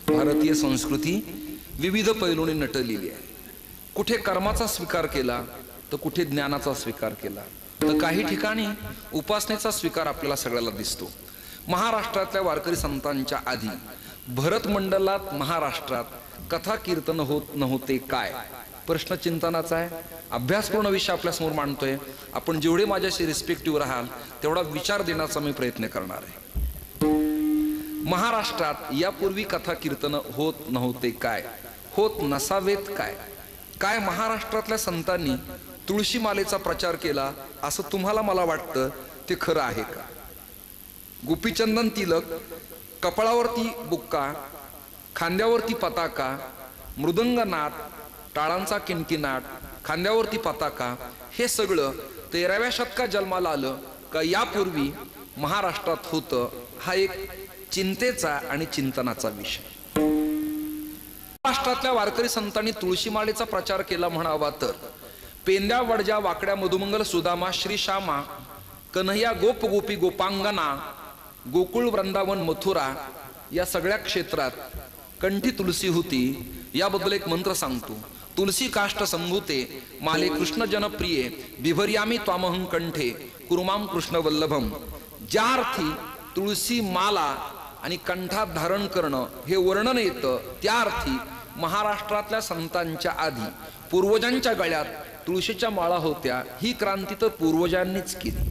भारतीय संस्कृती विविध पैलूंनी नटलेली आहे. कुठे कर्माचा स्वीकार केला तर कुठे ज्ञानाचा स्वीकार केला, तर काही ठिकाणी उपासनेचा स्वीकार आपल्याला सगळ्याला दिसतो. महाराष्ट्रातल्या वारकरी संतांच्या आधी भरत मंडलात महाराष्ट्रात कथा कीर्तन होत नव्हते काय? प्रश्न चिंतनाचा आहे. अभ्यासपूर्ण विषय आपल्या समोर मांडतोय. आपण जेवढे माझ्याशी रिस्पेक्टिव्ह राहाल तेवढा विचार देण्याचा मी प्रयत्न करणार आहे. महाराष्ट्रात यापूर्वी कथा कीर्तन होत नव्हते काय? होत नसावेत काय? काय महाराष्ट्रातल्या संतांनी तुळशीमालेचा प्रचार केला असं तुम्हाला मला वाटतं ते खरं आहे का? गोपीचंदन तिलक, कपाळावरती बुक्का, खांद्यावरती पताका, मृदंगनाद, टाळांचा किणकिणाट, खांद्यावरती पताका, हे सगळं 13व्या शतकात जन्माला आलं का यापूर्वी महाराष्ट्रात होतं? हा एक चिंतेचा आणि चिंतनाचा विषय. महाराष्ट्रातल्या वारकरी संतांनी तुळशीमाळेचा प्रचार केला म्हणावा तर पेंद्या वडजा वाकड्या मधुमंगल सुदामा श्रीश्यामा कन्हैया गोप गोपी गोपांगना गोकुळ वृंदावन मथुरा या सगळ्या क्षेत्रात कंठी तुलसी होती. याबद्दल एक मंत्र सांगतो. तुलसी काष्ट संभूते माले कृष्ण जनप्रिये बिभर्यामी त्वामहं कंठे कुरुमाम कृष्ण वल्लभम. ज्या अर्थी तुळसी माला आणि कंठात धारण करणं हे वर्णन येतं, त्या अर्थी महाराष्ट्रातल्या संतांच्या आधी पूर्वजांच्या गळ्यात तुळशीच्या माळा होत्या. ही क्रांती तर पूर्वजांनीच केली.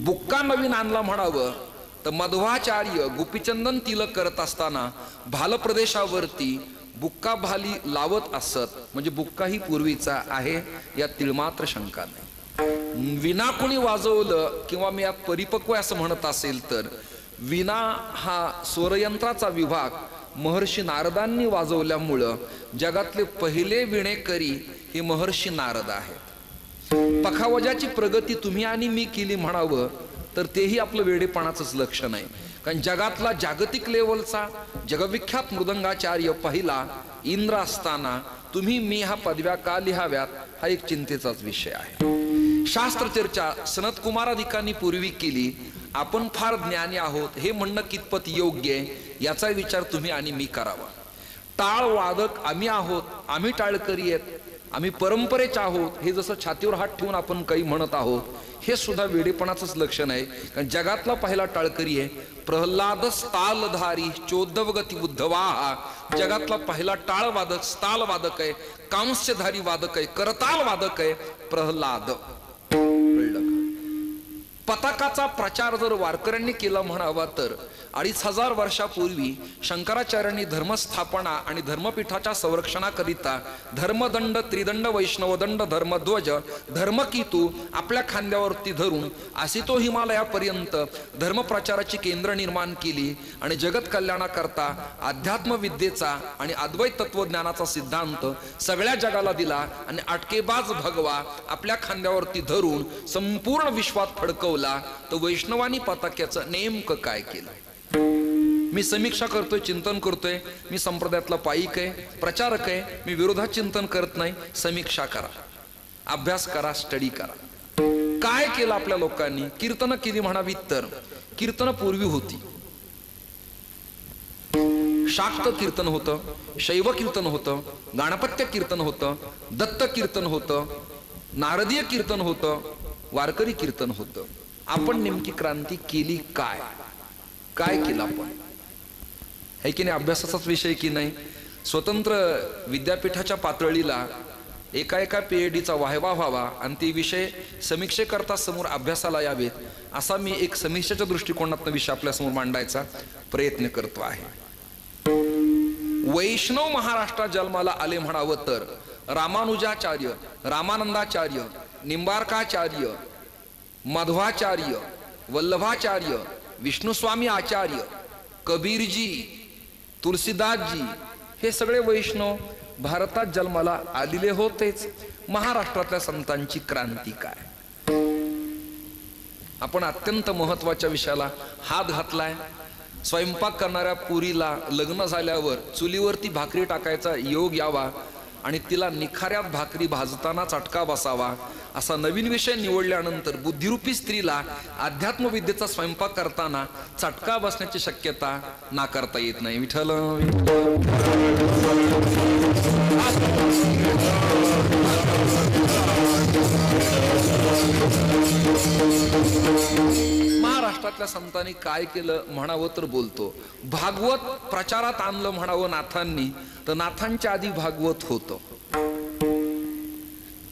बुक्का नवीन आणला म्हणावं तर मध्वाचार्य गोपीचंदन तिलक करत असताना भाल प्रदेशावरती बुक्का भाली लावत असत. म्हणजे बुक्का ही पूर्वीचा आहे, यात तिळमात्र शंका नाही. विना कोणी वाजवलं किंवा मी यात परिपक्व असं म्हणत असेल तर विना हा स्वरयंत्राचा विभाग महर्षी नारदांनी वाजवल्यामुळं जगातले पहिले विणेकरी हे महर्षी नारद आहेत. पखावजाची प्रगती तुम्ही आणि मी केली म्हणावं तर तेही आपलं वेडेपणाचंच लक्षण आहे. कारण जगातला जागतिक लेवलचा जगविख्यात मृदंगाचार्य पहिला इंद्र असताना तुम्ही मी हा पदव्या का लिहाव्यात हा एक चिंतेचाच विषय आहे. शास्त्र चर्चा सनत कुमाराधिकांनी पूर्वी केली. आपण फार ज्ञानी आहोत हे म्हणणं कितपत योग्य आहे याचा विचार तुम्ही आणि मी करावा. टाळ वादक आम्ही आहोत, आम्ही टाळकरी आहेत, आम्ही परंपरेच आहोत हे जसं छातीवर हात ठेवून आपण काही म्हणत आहोत हे सुद्धा वेडेपणाचंच लक्षण आहे. कारण जगातला पहिला टाळकरी आहे प्रल्हाद स्थालधारी चोद्धवगती उद्धवा. जगातला पहिला टाळ वादक स्थाल वादक आहे, कांस्यधारी वादक आहे, करताल वादक आहे प्रल्हाद. पताकाचा प्रचार जर वारकऱ्यांनी केला म्हणावा तर 2500 वर्षापूर्वी शंकराचार्यांनी धर्मस्थापना आणि धर्मपीठाच्या संरक्षणाकरिता धर्मदंड, त्रिदंड, वैष्णवदंड, धर्मध्वज, धर्मकीतू आपल्या खांद्यावरती धरून आसितो हिमालयापर्यंत धर्मप्रचाराची केंद्र निर्माण केली आणि जगत कल्याणाकरता अध्यात्मविद्येचा आणि अद्वैत तत्वज्ञानाचा सिद्धांत सगळ्या जगाला दिला आणि अटकेबाज भगवा आपल्या खांद्यावरती धरून संपूर्ण विश्वात फडकवला. तर वैष्णवानी पताक्याचं नेमकं काय केलं? मी समीक्षा करतोय, चिंतन करतोय. मी संप्रदायातला पाईक आहे, प्रचारक आहे. मी विरोधात चिंतन करत नाही. समीक्षा करा, अभ्यास करा, स्टडी करा. काय केलं आपल्या लोकांनी? कीर्तन केली म्हणावी तर कीर्तन पूर्वी होती. शाक्त कीर्तन होतं, शैव कीर्तन होतं, गाणपत्य कीर्तन होतं, दत्त कीर्तन होतं, नारदीय कीर्तन होतं, वारकरी कीर्तन होतं. आपण नेमकी क्रांती केली काय? काय केलं आपण? है की नाही? अभ्यासाचाच विषय की नाही? स्वतंत्र विद्यापीठाच्या पातळीला एका PhDचा वाहवा व्हावा आणि ते विषय समीक्षेकरता समोर अभ्यासाला यावेत असा मी एक समीक्षेच्या दृष्टिकोनातून विषय आपल्या समोर मांडायचा प्रयत्न करतो आहे. वैष्णव महाराष्ट्रात जन्माला आले म्हणावं तर रामानुजाचार्य, रामानंदाचार्य, निंबार्काचार्य, मध्वाचार्य, वल्लभाचार्य, विष्णुस्वामी आचार्य, कबीरजी, तुलसीदासजी हे सगळे वैष्णव भारतात जन्माला आलेले होतेच. महाराष्ट्रातल्या संतांची क्रांती काय? आपण अत्यंत महत्वाच्या विषयाला हात घातलाय. स्वयंपाक करणाऱ्या पुरीला लग्न झाल्यावर चुलीवरती भाकरी टाकायचा योग यावा आणि तिला निखाऱ्यात भाकरी भाजताना चटका बसावा असा नवीन विषय निवडल्यानंतर बुद्धिरूपी स्त्रीला अध्यात्मविद्येचा स्वयंपाक करताना चटका बसण्याची शक्यता नाकारता येत नाही. विठ्ठल महाराष्ट्रातल्या संतांनी काय केलं म्हणावं तर बोलतो. भागवत प्रचारात आणलं म्हणावं नाथांनी, तर नाथांच्या आधी भागवत होतं.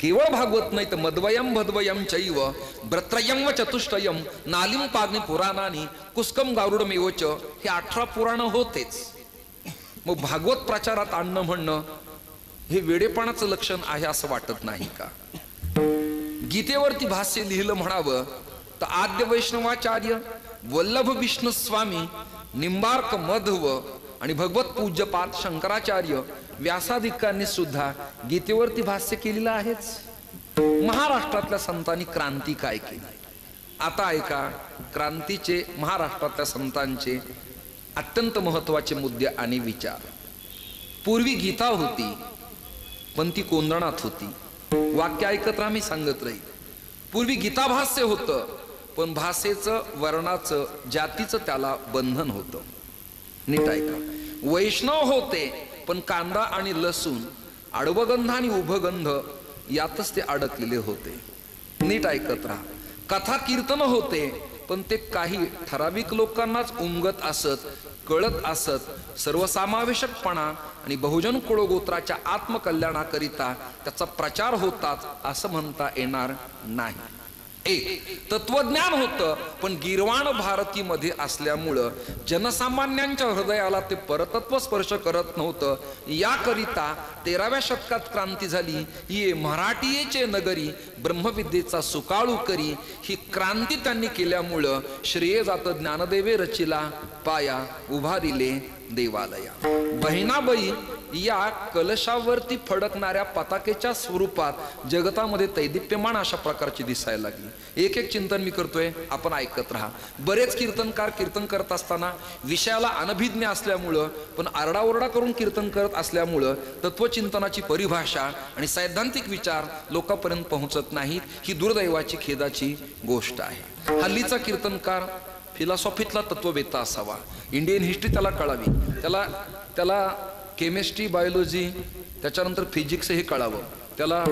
केवळ भागवत नाही तर मद्वयम भद्वयम चैव ब्रत्रयम व चतुष्टयम नालिम पाग्नि पुराणानी कुस्कम गारुडमेवच हे 18 पुराण होतेच. मग भागवत प्रचारात आणणं म्हणणं हे वेडेपणाचं लक्षण आहे असं वाटत नाही का? गीतेवरती भाष्य लिहिलं म्हणावं तर आद्य वैष्णवाचार्य वल्लभ विष्णू स्वामी निंबार्क मध्व आणि भगवत पूज्यपाद शंकराचार्य व्यासादिकांनी सुद्धा गीतेवरती भाष्य केलेलं आहेच. महाराष्ट्रातल्या संतांनी क्रांती काय केली आता ऐका. क्रांतीचे महाराष्ट्रातल्या संतांचे अत्यंत महत्वाचे मुद्दे आणि विचार. पूर्वी गीता होती पण ती कोंदणात होती. वाक्य ऐकत राहा, मी सांगत राहील. पूर्वी गीता भाष्य होतं पण भाषेचं वर्णाचं जातीचं त्याला बंधन होतं. नीट ऐका. वैष्णव होते पण कांदा आणि लसूण आडवगंध आणि उभगंध यातच ते अडकलेले होते. नीट ऐकत राहा. कथा कीर्तन होते पण ते काही ठराविक लोकांनाच उमगत असत, कळत असत. सर्वसमावेशकपणा आणि बहुजन कुळगोत्राच्या आत्मकल्याणाकरिता त्याचा प्रचार होताच असं म्हणता येणार नाही. एक तत्वज्ञान होतं पण गिरवाण भारतीमध्ये असल्यामुळं जनसामान्यांच्या हृदयाला ते परतत्व स्पर्श करत नव्हतं. याकरिता 13व्या शतकात क्रांती झाली. ये मराठीचे नगरी ब्रह्मविद्येचा सुकाळू करी. ही क्रांती त्यांनी केल्यामुळं श्रेय जात ज्ञानदेवे रचिला पाया उभारिले देवालया. बहिणाबाई या कलशावरती फडकणाऱ्या पताकेच्या स्वरूपात जगतामध्ये दैदिप्यमान अशा प्रकारची दिसायला लागली. एक एक चिंतन मी करतोय, आपण ऐकत राहा. बरेच कीर्तनकार कीर्तन करत असताना विषयाला अनभिज्ञ असल्यामुळं पण आरडाओरडा करून कीर्तन करत असल्यामुळं तत्वचिंतनाची परिभाषा आणि सैद्धांतिक विचार लोकांपर्यंत पोहोचत नाहीत. ही दुर्दैवाची खेदाची गोष्ट आहे. हल्लीचा कीर्तनकार फिलॉसॉफीतला तत्ववेत्ता असावा. इंडियन हिस्ट्री त्याला कळावी. त्याला केमिस्ट्री बायोलॉजी त्याच्यानंतर फिजिक्स हे कळावं. त्याला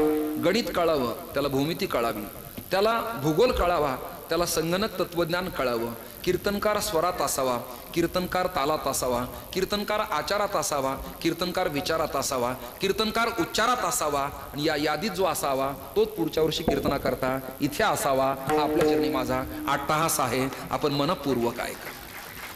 गणित कळावं. त्याला भूमिती कळावी. त्याला भूगोल कळावा. त्याला संगणक तत्वज्ञान कळावं. कीर्तनकार स्वरात असावा. कीर्तनकार तालात असावा. कीर्तनकार आचारात असावा. कीर्तनकार विचारात असावा. कीर्तनकार उच्चारात असावा. आणि या यादीत जो असावा तोच पुढच्या वर्षी कीर्तनाकरता इथे असावा. आपल्या चरणी माझा अट्टहास आहे. आपण मनपूर्वक ऐका.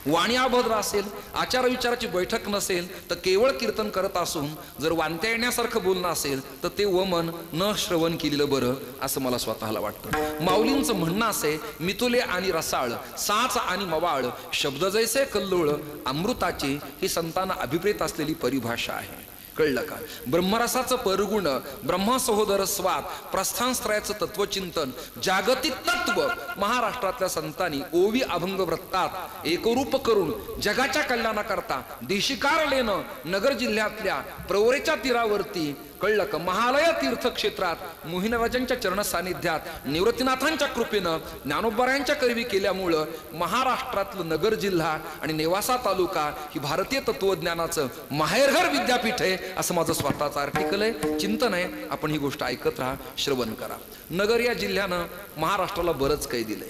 वाणी अभद्र असेल, आचार विचाराची बैठक नसेल तर केवळ कीर्तन करत असून जर वांत्या येण्यासारखं बोलणं असेल तर ते वमन न श्रवण केलेलं बरं असं मला स्वतःला वाटतं. माऊलींचं म्हणणं असे, मितुले आणि रसाळ साच आणि मवाळ शब्द जैसे कल्लोळ अमृताची ही संतांना अभिप्रेत असलेली परिभाषा आहे. कळलं का? ब्रह्मरसाचं परगुण, ब्रह्मसहोदर स्वाद, प्रस्थानत्रयाचं तत्वचिंतन, जागतिक तत्व महाराष्ट्रातल्या संतांनी ओवी अभंग वृत्तात एकरूप करून जगाच्या कल्याणाकरता देशिकारलेनं नगर जिल्ह्यातल्या प्रवरेच्या तीरावरती कळलं का महालय तीर्थक्षेत्रात मोहिनराजांच्या चरण सानिध्यात निवृत्तीनाथांच्या कृपेनं ज्ञानोबरायांच्या करवी केल्यामुळं महाराष्ट्रातलं नगर जिल्हा आणि नेवासा तालुका ही भारतीय तत्वज्ञानाचं माहेरघर विद्यापीठ आहे असं माझं स्वतःचं आर्टिकल आहे. चिंतन आहे. आपण ही गोष्ट ऐकत राहा, श्रवण करा. नगर या जिल्ह्यानं महाराष्ट्राला बरंच काही दिलंय.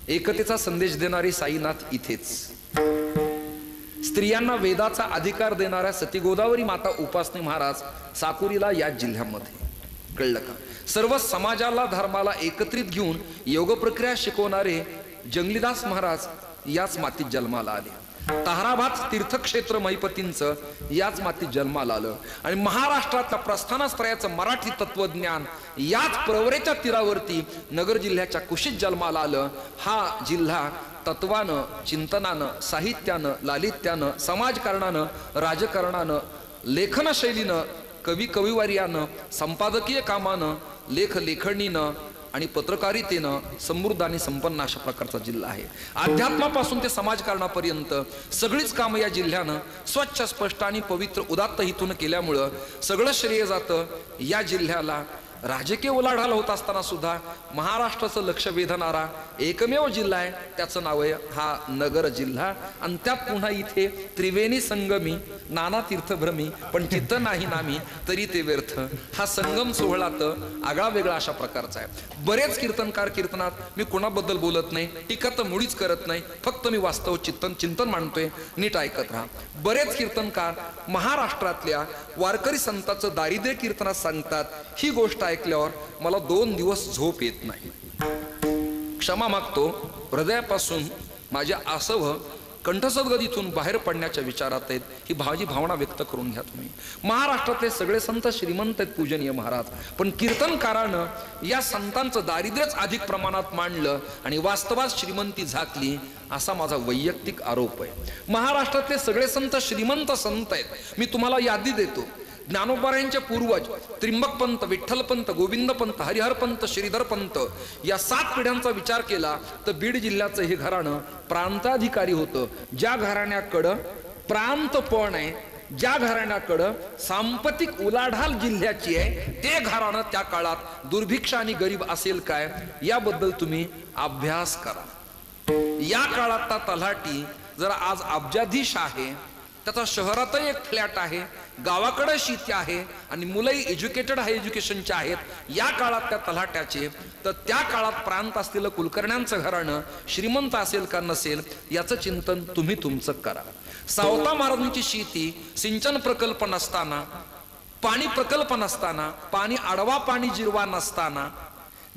एकतेचा संदेश देणारे साईनाथ इथेच. स्त्रियांना वेदाचा अधिकार देणाऱ्या सती गोदावरी माता उपासनी महाराज साकुरीला या जिल्ह्यामध्ये. कळलं का? सर्व समाजाला धर्माला एकत्रित घेऊन योग प्रक्रिया शिकवणारे जंगलीदास महाराज याच मातीत जन्माला आले. ताहराबाद तीर्थक्षेत्र महिपतींचं याच मातीत जन्माला आलं. आणि महाराष्ट्रातल्या प्रस्थानत्रयाचं मराठी तत्वज्ञान याच प्रवरेच्या तीरावरती नगर जिल्ह्याच्या कुशीत जन्माला आलं. हा जिल्हा तत्वानं, चिंतनानं, साहित्यानं, लालित्यानं, समाजकारणानं, राजकारणानं, लेखनशैलीनं, कविवार्यानं, संपादकीय कामानं, लेखणीनं आणि पत्रकारितेनं समृद्ध आणि संपन्न अशा प्रकारचा जिल्हा आहे. अध्यात्मापासून ते समाजकारणापर्यंत सगळीच कामं या जिल्ह्यानं स्वच्छ, स्पष्ट आणि पवित्र उदात्त हितून केल्यामुळं सगळं श्रेय जातं या जिल्ह्याला. राजकीय उलाढाल होत असताना सुद्धा महाराष्ट्राचं लक्ष वेधणारा एकमेव जिल्हा आहे, त्याचं नाव आहे हा नगर जिल्हा. आणि त्यात पुन्हा इथे त्रिवेणी संगमी नाना तीर्थभ्रमी पण चित्त नाही नामी तरी ते व्यर्थ. हा संगम सोहळा तर आगळा वेगळा अशा प्रकारचा आहे. बरेच कीर्तनकार कीर्तनात, मी कोणाबद्दल बोलत नाही, टीका तर मुळीच करत नाही, फक्त मी वास्तव चिंतन मांडतोय, नीट ऐकत राहा. बरेच कीर्तनकार महाराष्ट्रातल्या वारकरी संतांचं दारिद्र्य कीर्तनात सांगतात. ही गोष्ट ऐकल्यावर मला 2 दिवस झोप येत नाही. क्षमा मागतो हृदयापासून. माझ्या आसव कंठसद्गतीतून बाहेर पडण्याच्या विचारात आहेत. ही भावना व्यक्त करून घ्या तुम्ही. महाराष्ट्रातले सगळे संत श्रीमंत आहेत, पूजनीय महाराज, पण कीर्तनकारानं या संतांचं दारिद्र्यच अधिक प्रमाणात मांडलं आणि वास्तवात श्रीमंती झाकली, असा माझा वैयक्तिक आरोप आहे. महाराष्ट्रातले सगळे संत श्रीमंत संत आहेत. मी तुम्हाला यादी देतो. ज्ञानोबारायांचे पूर्वज त्रिंबकपंत, विठ्ठलपंत, गोविंदपंत, हरिहरपंत, श्रीधरपंत या 7 पिढ्यांचा विचार केला तर बीड जिल्ह्याचं हे घराणं प्रांताधिकारी होतं. ज्या घराण्याकडं प्रांतपण आहे, ज्या घराण्याकडं सांपत्तिक उलाढाल जिल्ह्याची आहे, ते घराणं त्या काळात दुर्भिक्ष आणि गरीब असेल काय, याबद्दल तुम्ही अभ्यास करा. या काळात तलाठी जरा आज अब्जाधीश आहे, त्याचा शहरातही एक फ्लॅट आहे, गावाकडे शेती आहे आणि मुलंही एज्युकेटेड हाय एज्युकेशनचे आहेत. या काळात त्या तलाट्याचे, तर त्या काळात प्रांत असलेलं कुलकर्ण्यांचं घराणं श्रीमंत असेल का नसेल याचं चिंतन तुम्ही तुमचं करा. सावता महाराजांची शेती सिंचन प्रकल्प नसताना, पाणी प्रकल्प नसताना, पाणी आडवा पाणी जिरवा नसताना,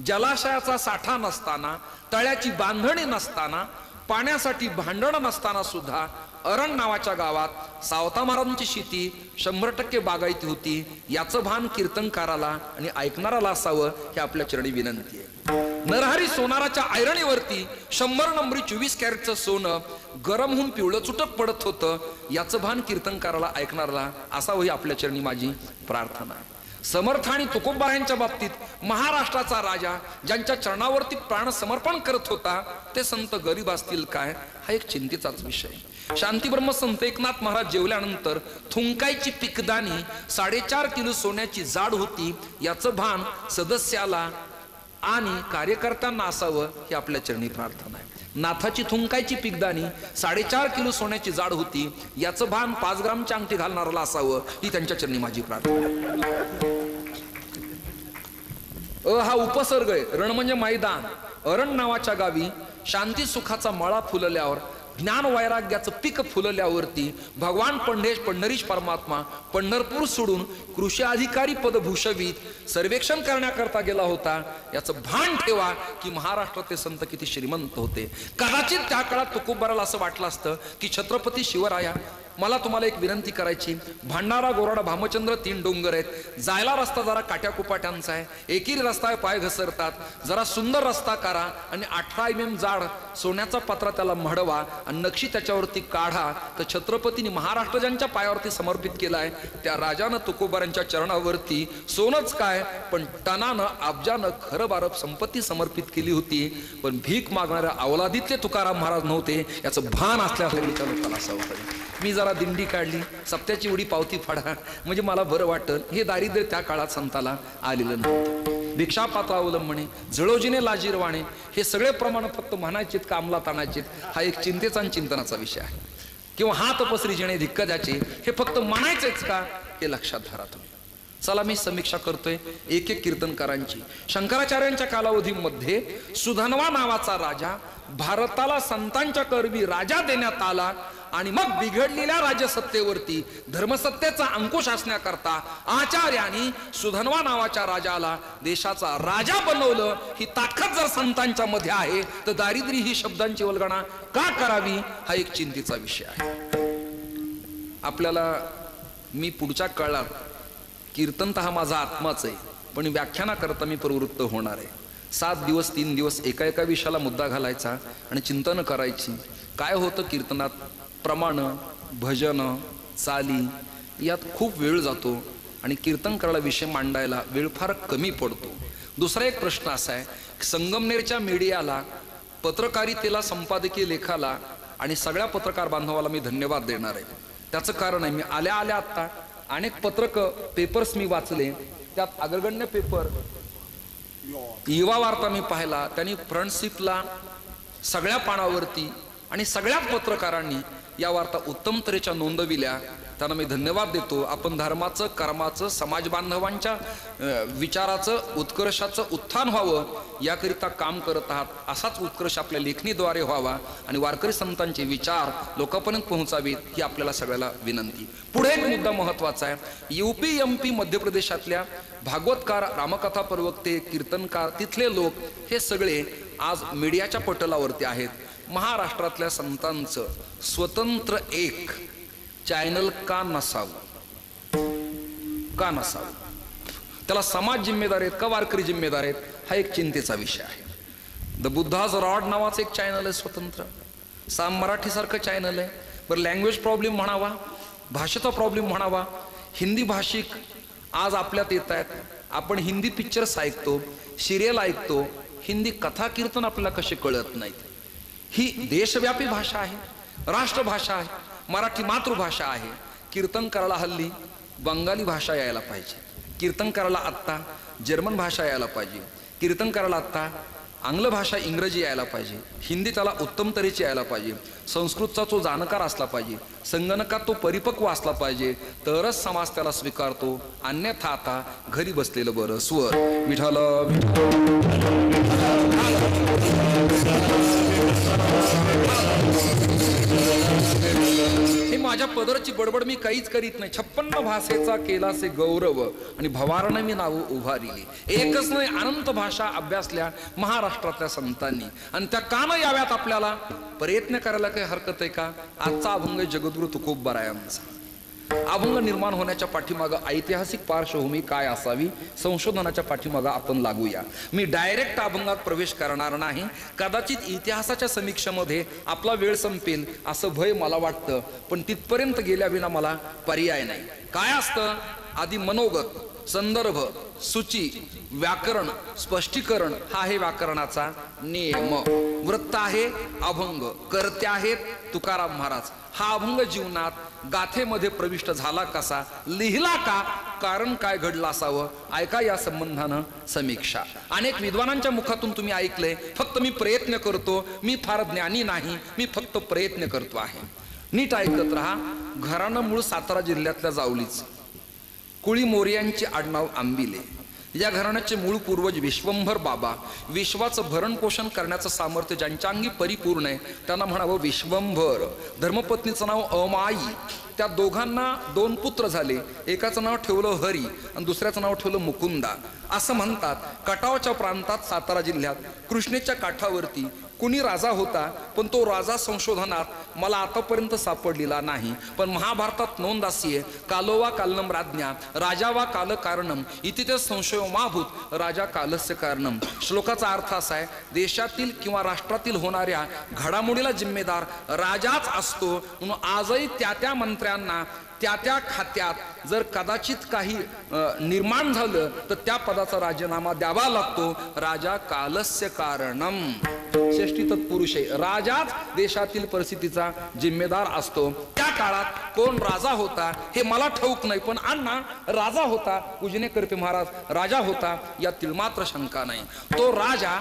जलाशयाचा साठा नसताना, तळ्याची बांधणी नसताना, पाण्यासाठी भांडण नसताना सुद्धा अरण नावाच्या गावात सावता महाराजांची शेती 100% बागायती होती. याचं भान कीर्तनकाराला आणि ऐकणाराला असावं, हे आपल्या चरणी विनंती आहे. नरहरी सोनाराच्या ऐरणीवरती 100 नंबरी 24 कॅरेटचं सोनं गरम होऊन पिवळं चुटक पडत होतं. याचं भान कीर्तनकाराला ऐकणाराला असावं, ही आपल्या चरणी माझी प्रार्थना आहे. समर्थ आणि तुकोबारायांच्या बाबतीत महाराष्ट्राचा राजा ज्यांच्या चरणावरती प्राण समर्पण करत होता, ते संत गरीब असतील काय, हा एक चिंतेचाच विषय. शांतीब्रह्म संत एकनाथ महाराज जेवल्यानंतर थुंकायची पिकदानी 4.5 किलो सोन्याची जाड होती. याचं भान सदस्याला आणि कार्यकर्त्यांना असावं, ही आपल्या चरणी प्रार्थना आहे. नाथाची थुंकायची पिकदानी 4.5 किलो सोन्याची जाड होती. याचं भान 5 ग्रामची अंगठी घालणाऱ्याला असावं, ही त्यांच्या चरणी माझी प्रार्थना. हा उपसर्ग आहे. रण म्हणजे मैदान. अरण नावाच्या गावी शांती सुखाचा मळा फुलल्यावर, ज्ञान वैराग्याचं पीक फुलल्यावरती भगवान पंढरीश परमात्मा पंढरपूर सोडून कृषी अधिकारी पद भूषवित सर्वेक्षण करण्याकरता गेला होता. याचं भान ठेवा की महाराष्ट्रातले संत किती श्रीमंत होते. कदाचित त्या काळात तुकोबाराला असं वाटलं असतं की छत्रपती शिवराया, मला तुम्हाला एक विनंती करायची. भांडारा, गोराडा, भामचंद्र 3 डोंगर आहेत. जायला रस्ता जरा काट्याकुपाट्यांचा आहे, एकेरी रस्ता आहे, पाय घसरतात. जरा सुंदर रस्ता करा आणि 18 mm जाड सोन्याचा पत्रा त्याला मढवा आणि नक्षी त्याच्यावरती काढा. तर छत्रपतींनी महाराष्ट्र ज्यांच्या पायावरती समर्पित केलाय, त्या राजानं तुकोबारांच्या चरणावरती सोनच काय पण टनानं अब्जानं खरं बारब संपत्ती समर्पित केली होती. पण भीक मागणाऱ्या अवलादीतले तुकाराम महाराज नव्हते, याचं भान असल्यास असावं. मी जरा दिंडी काढली, सप्त्याची उडी पावती फाडा, म्हणजे मला बरं वाटतं. हे दारिद्र्य त्या काळात संताला आलेलं नव्हतं. भिक्षापात्र अवलंबणे, जळोजीने लाजीरवाणे, हे सगळे प्रमाण फक्त म्हणायचेत का अंमलात आणायचेत, हा एक चिंतेचा आणि चिंतनाचा विषय आहे. किंवा हात पसरी जेणे धिक्क द्याचे, हे फक्त म्हणायचेच का, हे लक्षात धरा तुम्ही. चला मी समीक्षा करतोय एक कीर्तनकारांची. शंकराचार्यांच्या कालावधीमध्ये सुधन्वा नावाचा राजा भारताला संतांच्या करवी राजा देण्यात आला आणि मग बिघडलेल्या राजसत्तेवरती धर्मसत्तेचा अंकुश असण्याकरता आचार्यांनी सुधन्वा नावाच्या राजाला देशाचा राजा बनवलं. ही ताकद जर संतांच्या मध्ये आहे तर दारिद्र्य ही शब्दांची वल्गणा का करावी, हा एक चिंतेचा विषय आहे. आपल्याला मी पुढच्या काळात कीर्तन तर हा माझा आत्माच आहे, पण व्याख्याना करता मी प्रवृत्त होणार आहे. 7 दिवस 3 दिवस एका विषयाला मुद्दा घालायचा आणि चिंतन करायची. काय होतं कीर्तनात, प्रमाण, भजन, चाली यात खूप वेळ जातो आणि कीर्तन करायला विषय मांडायला वेळ फार कमी पडतो. दुसरा एक प्रश्न असा आहे, संगमनेरच्या मीडियाला, पत्रकारितेला, संपादकीय लेखाला आणि सगळ्या पत्रकार बांधवाला मी धन्यवाद देणार आहे. त्याचं कारण आहे, मी आल्या आत्ता अनेक पेपर्स मी वाचले. त्यात अग्रगण्य पेपर युवा वार्ता मी पाहिला, त्यांनी फ्रंट सीटला सगळ्या पानावरती आणि सगळ्याच पत्रकारांनी या वार्ता उत्तम तऱ्हेच्या नोंदविल्या. त्यांना मी धन्यवाद देतो. आपण धर्माचं, कर्माचं, समाज बांधवांच्या विचाराचं, उत्कर्षाचं उत्थान व्हावं याकरिता काम करत आहात. असाच उत्कर्ष आपल्या लेखणीद्वारे व्हावा आणि वारकरी संतांचे विचार लोकांपर्यंत पोहोचावेत ही आपल्याला सगळ्याला विनंती. पुढे एक मुद्दा महत्वाचा आहे. UP-MP मध्य प्रदेशातल्या भागवतकार, रामकथा प्रवक्ते, कीर्तनकार, तिथले लोक हे सगळे आज मीडियाच्या पटलावरती आहेत. महाराष्ट्रातल्या संतांचं स्वतंत्र एक चॅनल का नसावं, का नसावं? त्याला समाज जिम्मेदार आहेत का वारकरी जिम्मेदार आहेत हा एक चिंतेचा विषय आहे. द बुद्धाज रॉड नावाचं एक चॅनल आहे स्वतंत्र, साम मराठीसारखं चॅनल आहे. बरं, लँग्वेज प्रॉब्लेम म्हणावा, भाषेचा प्रॉब्लेम म्हणावा, हिंदी भाषिक आज आपल्यात येत आहेत. आपण हिंदी पिक्चर्स ऐकतो, सिरियल ऐकतो, हिंदी कथा कीर्तन आपल्याला कसे कळत नाहीत. ही देशव्यापी भाषा आहे, राष्ट्रभाषा आहे, मराठी मातृभाषा आहे. कीर्तन करायला हल्ली बंगाली भाषा यायला पाहिजे, कीर्तन करायला आत्ता जर्मन भाषा यायला पाहिजे, कीर्तन करायला आत्ता आंग्ल भाषा इंग्रजी यायला पाहिजे, हिंदी त्याला उत्तम तऱ्हेची यायला पाहिजे, संस्कृतचा तो जाणकार असला पाहिजे, संगणकात तो परिपक्व असला पाहिजे, तरच समाज त्याला स्वीकारतो. अन्यथा आता घरी बसलेलं बरं. स्वर विठाल हे माझ्या पदरची बडबड मी काहीच करीत नाही. 56 भाषेचा केलासे गौरव आणि भवारण मी नाव उभारिली. एकच नाही, अनंत भाषा अभ्यासल्या महाराष्ट्रातल्या संतांनी आणि त्या का न याव्यात आपल्याला प्रयत्न करायला काही हरकत आहे का? आजचा अभंग जगद्गुरु तुकोबरायांचा. अभंग निर्माण होण्याच्या पाठीमागं ऐतिहासिक पार्श्वभूमी काय असावी, संशोधनाच्या पाठीमागं आपण लागूया. मी डायरेक्ट अभंगात प्रवेश करणार नाही. कदाचित इतिहासाच्या समीक्षेमध्ये आपला वेळ संपेल असं भय मला वाटतं, पण तिथपर्यंत गेल्याविना मला पर्याय नाही. काय असतं? आधी मनोगत, संदर्भ, सूची, व्याकरण, स्पष्टीकरण हा आहे व्याकरणाचा नियम. वृत्त आहे अभंग, कर्ते आहेत तुकाराम महाराज. हा अभंग जीवनात गाथेमध्ये प्रविष्ट झाला कसा, लिहिला का, कारण काय घडलं असावं, ऐका या संबंधानं समीक्षा. अनेक विद्वानांच्या मुखातून तुम्ही ऐकलंय, फक्त मी प्रयत्न करतो, मी फार ज्ञानी नाही, मी फक्त प्रयत्न करतो आहे. नीट ऐकत राहा. घराणं मूळ सातारा जिल्ह्यातल्या जावलीच, कुळी मोर्यांचे आडनाव आंबिले. या घराण्याचे मूळ पूर्वज विश्वंभर बाबा. विश्वाचं भरण पोषण करण्याचं सामर्थ्य ज्यांच्या अंगी परिपूर्ण आहे त्यांना म्हणावं विश्वंभर. धर्मपत्नीचं नाव अमाई. त्या दोघांना 2 पुत्र झाले. एकाचं नाव ठेवलं हरी आणि दुसऱ्याचं नाव ठेवलं मुकुंदा. असं म्हणतात कटावच्या प्रांतात सातारा जिल्ह्यात कृष्णेच्या काठावरती कुणी राजा होता, पण तो राजा संशोधनात मला आतापर्यंत सापडलेला नाही. पण महाभारतात नोंद अशी आहे, कालोवा कालनम राज्ञा राजा वा काल कारणम इति ते संशयो माभूत राजा कालस्य कारणम. श्लोकाचा अर्थ असा आहे, देशातील किंवा राष्ट्रातील होणाऱ्या घडामोडीला जिम्मेदार राजाच असतो. म्हणून आजही त्या मंत्र्यांना त्या खात्यात जर कदाचित काही निर्माण झालं तर त्या पदाचा राजीनामा द्यावा लागतो. राजा कालस्य कारणम. षष्टी तत्पुरुष आहे. राजाच देशातील परिस्थितीचा जिम्मेदार असतो. त्या काळात कोण राजा होता हे मला ठाऊक नाही, पण अण्णा राजा होता. उजने करपे महाराज राजा होता यातील मात्र शंका नाही. तो राजा,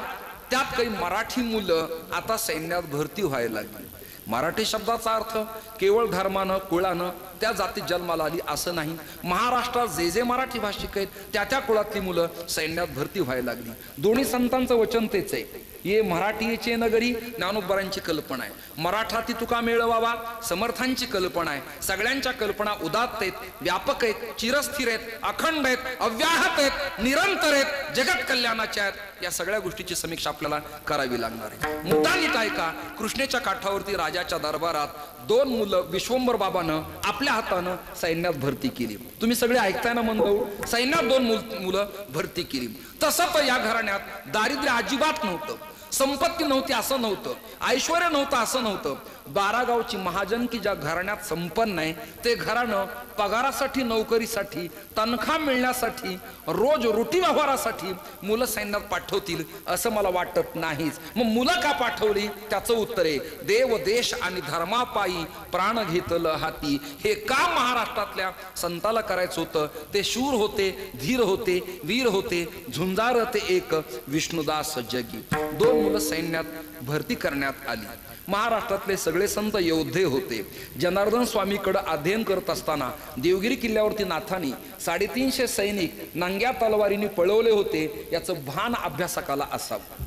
त्यात काही मराठी मुलं आता सैन्यात भरती व्हायला लागली. मराठी शब्दाचा अर्थ केवळ धर्मानं, कुळानं त्या जातीत जन्माला आली असं नाही. महाराष्ट्रात जे जे मराठी भाषिक आहेत त्या कुळातली मुलं सैन्यात भरती व्हायला लागली. दोन्ही संतांचं वचन तेच आहे, ये मराठीचे नगरी. ज्ञानोबरांची कल्पना आहे. मराठाती तुका मेळवावा, समर्थांची कल्पना आहे. सगळ्यांच्या कल्पना उदात्त आहेत, व्यापक आहेत, चिरस्थिर आहेत, अखंड आहेत, अव्याहत आहेत, निरंतर आहेत, जगत कल्याणाच्या आहेत. या सगळ्या गोष्टीची समीक्षा आपल्याला करावी लागणार आहे. मुद्दा नीट ऐका. कृष्णेच्या काठावरती राजाच्या दरबारात 2 मुलं विश्वंभर बाबानं आपल्या हातानं सैन्यात भरती केली. तुम्ही सगळे ऐकताय ना मंदऊ? सैन्यात 2 मुलं भरती केली. तसं तर या घराण्यात दारिद्र्य अजिबात नव्हतं, संपत्ती नव्हती असं नव्हतं, ऐश्वर्य नव्हतं असं नव्हतं, 12 गावची महाजनकी ज्या घराण्यात संपन्न आहे ते घराणं पगारासाठी, नोकरीसाठी, तनखा मिळण्यासाठी, रोज रोटी व्यवहारासाठी मुलं सैन्यात पाठवतील असं मला वाटत नाहीच. मग मुलं का पाठवली? त्याचं उत्तर आहे देव देश आणि धर्मापायी प्राण घेतलं हाती. हे काम महाराष्ट्रातल्या संताला करायचं होतं. ते शूर होते, धीर होते, वीर होते, झुंजार ते एक विष्णुदास जगी. 2 मुलं सैन्यात भरती करण्यात आली. महाराष्ट्रातले सगळे संत योद्धे होते. जनार्दन स्वामीकडे अध्ययन करत असताना देवगिरी किल्ल्यावरती नाथांनी 350 सैनिक नांग्या तलवारीने पळवले होते याचं भान अभ्यासकाला असावं.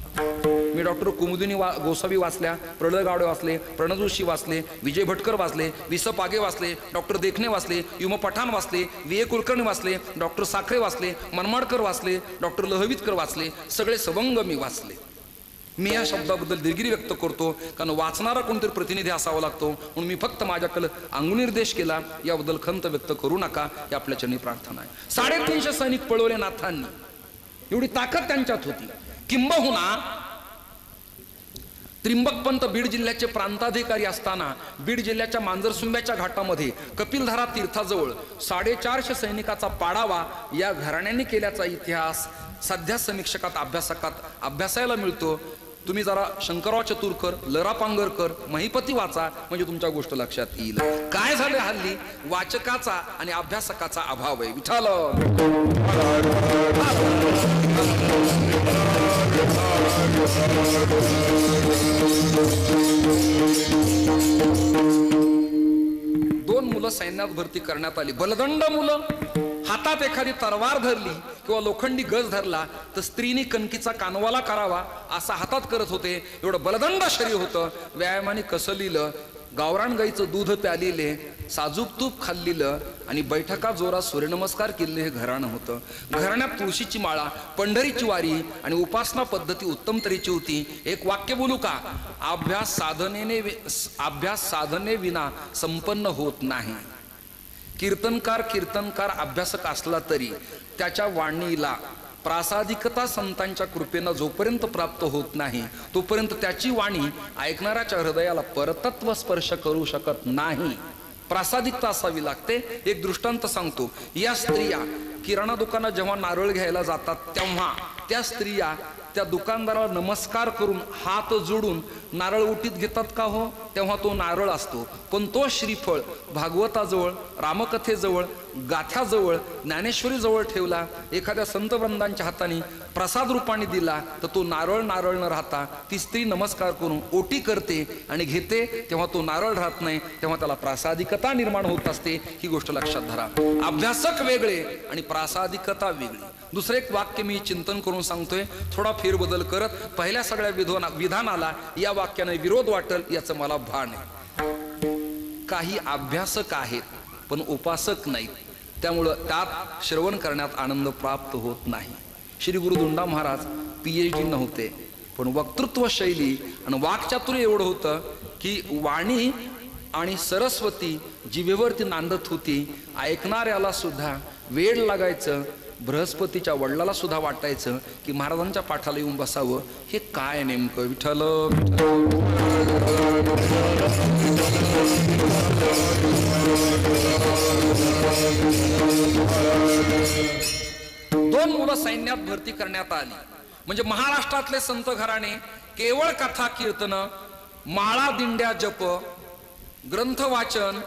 मी डॉक्टर कुमुदिनी गोसावी वाचल्या, प्रल्हाद गावडे वाचले, प्रणव जोशी वाचले, विजय भटकर वाचले, विस पागे वाचले, डॉक्टर देखणे वाचले, युम पठाण वाचले, वी ए कुलकर्णी वाचले, डॉक्टर साखरे वाचले, मनमाडकर वाचले, डॉक्टर लहवीतकर वाचले, सगळे सवंग मी वाचले. मी या शब्दाबद्दल दिलगिरी व्यक्त करतो कारण वाचणारा कोणतरी प्रतिनिधी असावा लागतो म्हणून मी फक्त माझ्याकडे अंगुनिर्देश केला. याबद्दल खंत व्यक्त करू नका ही आपल्या चरणी प्रार्थना आहे. 350 सैनिक पळवले नाथांनी. एवढी ताकद त्यांच्यात होती. किंबहुना त्रिंबकपंत बीड जिल्ह्याचे प्रांताधिकारी असताना बीड जिल्ह्याच्या मांजरसुंब्याच्या घाटामध्ये कपिलधारा तीर्थाजवळ 450 सैनिकाचा पाडावा या घराण्याने केल्याचा इतिहास सध्या समीक्षकात अभ्यासायला मिळतो. तुम्ही जरा शंकरराव चतुरकर, लरा पांगरकर, महिपती वाचा म्हणजे तुमच्या गोष्ट लक्षात येईल. काय झाले हल्ली वाचकाचा आणि अभ्यासकाचा अभाव आहे. विठाल 2 मुलं सैन्यात भरती करण्यात आली. बलदंड मुलं. हातात एखादी तरवार धरली किंवा लोखंडी गज धरला तर स्त्रीनी कणकीचा कानवाला करावा असा हातात करत होते. एवढं बलदंड शरीर होतं. व्यायामाने कसलीलं, गावरान गाईचं दूध प्यालेले, साजूक तूप खाल्लेलं आणि बैठका जोरात सूर्यनमस्कार केलेले हे घराणं होतं. घराण्यात तुळशीची माळा, पंढरीची वारी आणि उपासना पद्धती उत्तम तऱ्हेची होती. एक वाक्य बोलू का? अभ्यास साधने विना संपन्न होत नाही. कीर्तनकार अभ्यासक असला तरी त्याच्या वाणीला प्रासादिकता संतांच्या कृपेनं जोपर्यंत प्राप्त होत नाही तोपर्यंत त्याची वाणी ऐकणाऱ्याच्या हृदयाला परतत्व स्पर्श करू शकत नाही. प्रासादिकता असावी लागते. एक दृष्टांत सांगतो. या स्त्रिया किराणा दुकानात जेव्हा नारळ घ्यायला जातात तेव्हा त्या स्त्रिया त्या दुकानदाराला नमस्कार करून हात जोडून नारळ उटीत घेतात का हो? तेव्हा तो नारळ असतो. पण तो श्रीफळ भागवताजवळ, रामकथेजवळ, गाथ्याजवळ, ज्ञानेश्वरीजवळ ठेवला, एखाद्या संतवृंदांच्या हाताने प्रसाद रूपाने दिला तर तो नारळ न राहता ती स्त्री नमस्कार करून ओटी करते आणि घेते. तेव्हा तो नारळ राहत नाही. तेव्हा त्याला प्रासादिकता निर्माण होत असते. ही गोष्ट लक्षात धरा. अभ्यासक वेगळे आणि प्रासादिकता वेगळी. दुसरे एक वाक्य मी चिंतन करून सांगतोय, थोडा फेरबदल करत. पहिल्या सगळ्या विधानाला या वाक्याने विरोध वाटेल याचं मला भान आहे. काही अभ्यासक आहेत पण उपासक नाहीत. त्यामुळं त्यात श्रवण करण्यात आनंद प्राप्त होत नाही. श्री गुरु धोंडा महाराज PhD नव्हते पण वक्तृत्व शैली आणि वाक्चातुर्य एवढं होतं की वाणी आणि सरस्वती जिभेवरती नांदत होती. ऐकणाऱ्याला सुद्धा वेळ लागायचं. बृहस्पतीच्या वडिलाला सुद्धा वाटायचं की महाराजांच्या पाठाला येऊन बसावं. हे काय नेमकं? विठ्ठल 2 मुलं सैन्यात भरती करण्यात आली. म्हणजे महाराष्ट्रातले संत घराणे केवळ कथा कीर्तन, माळा दिंड्या जप, ग्रंथ वाचन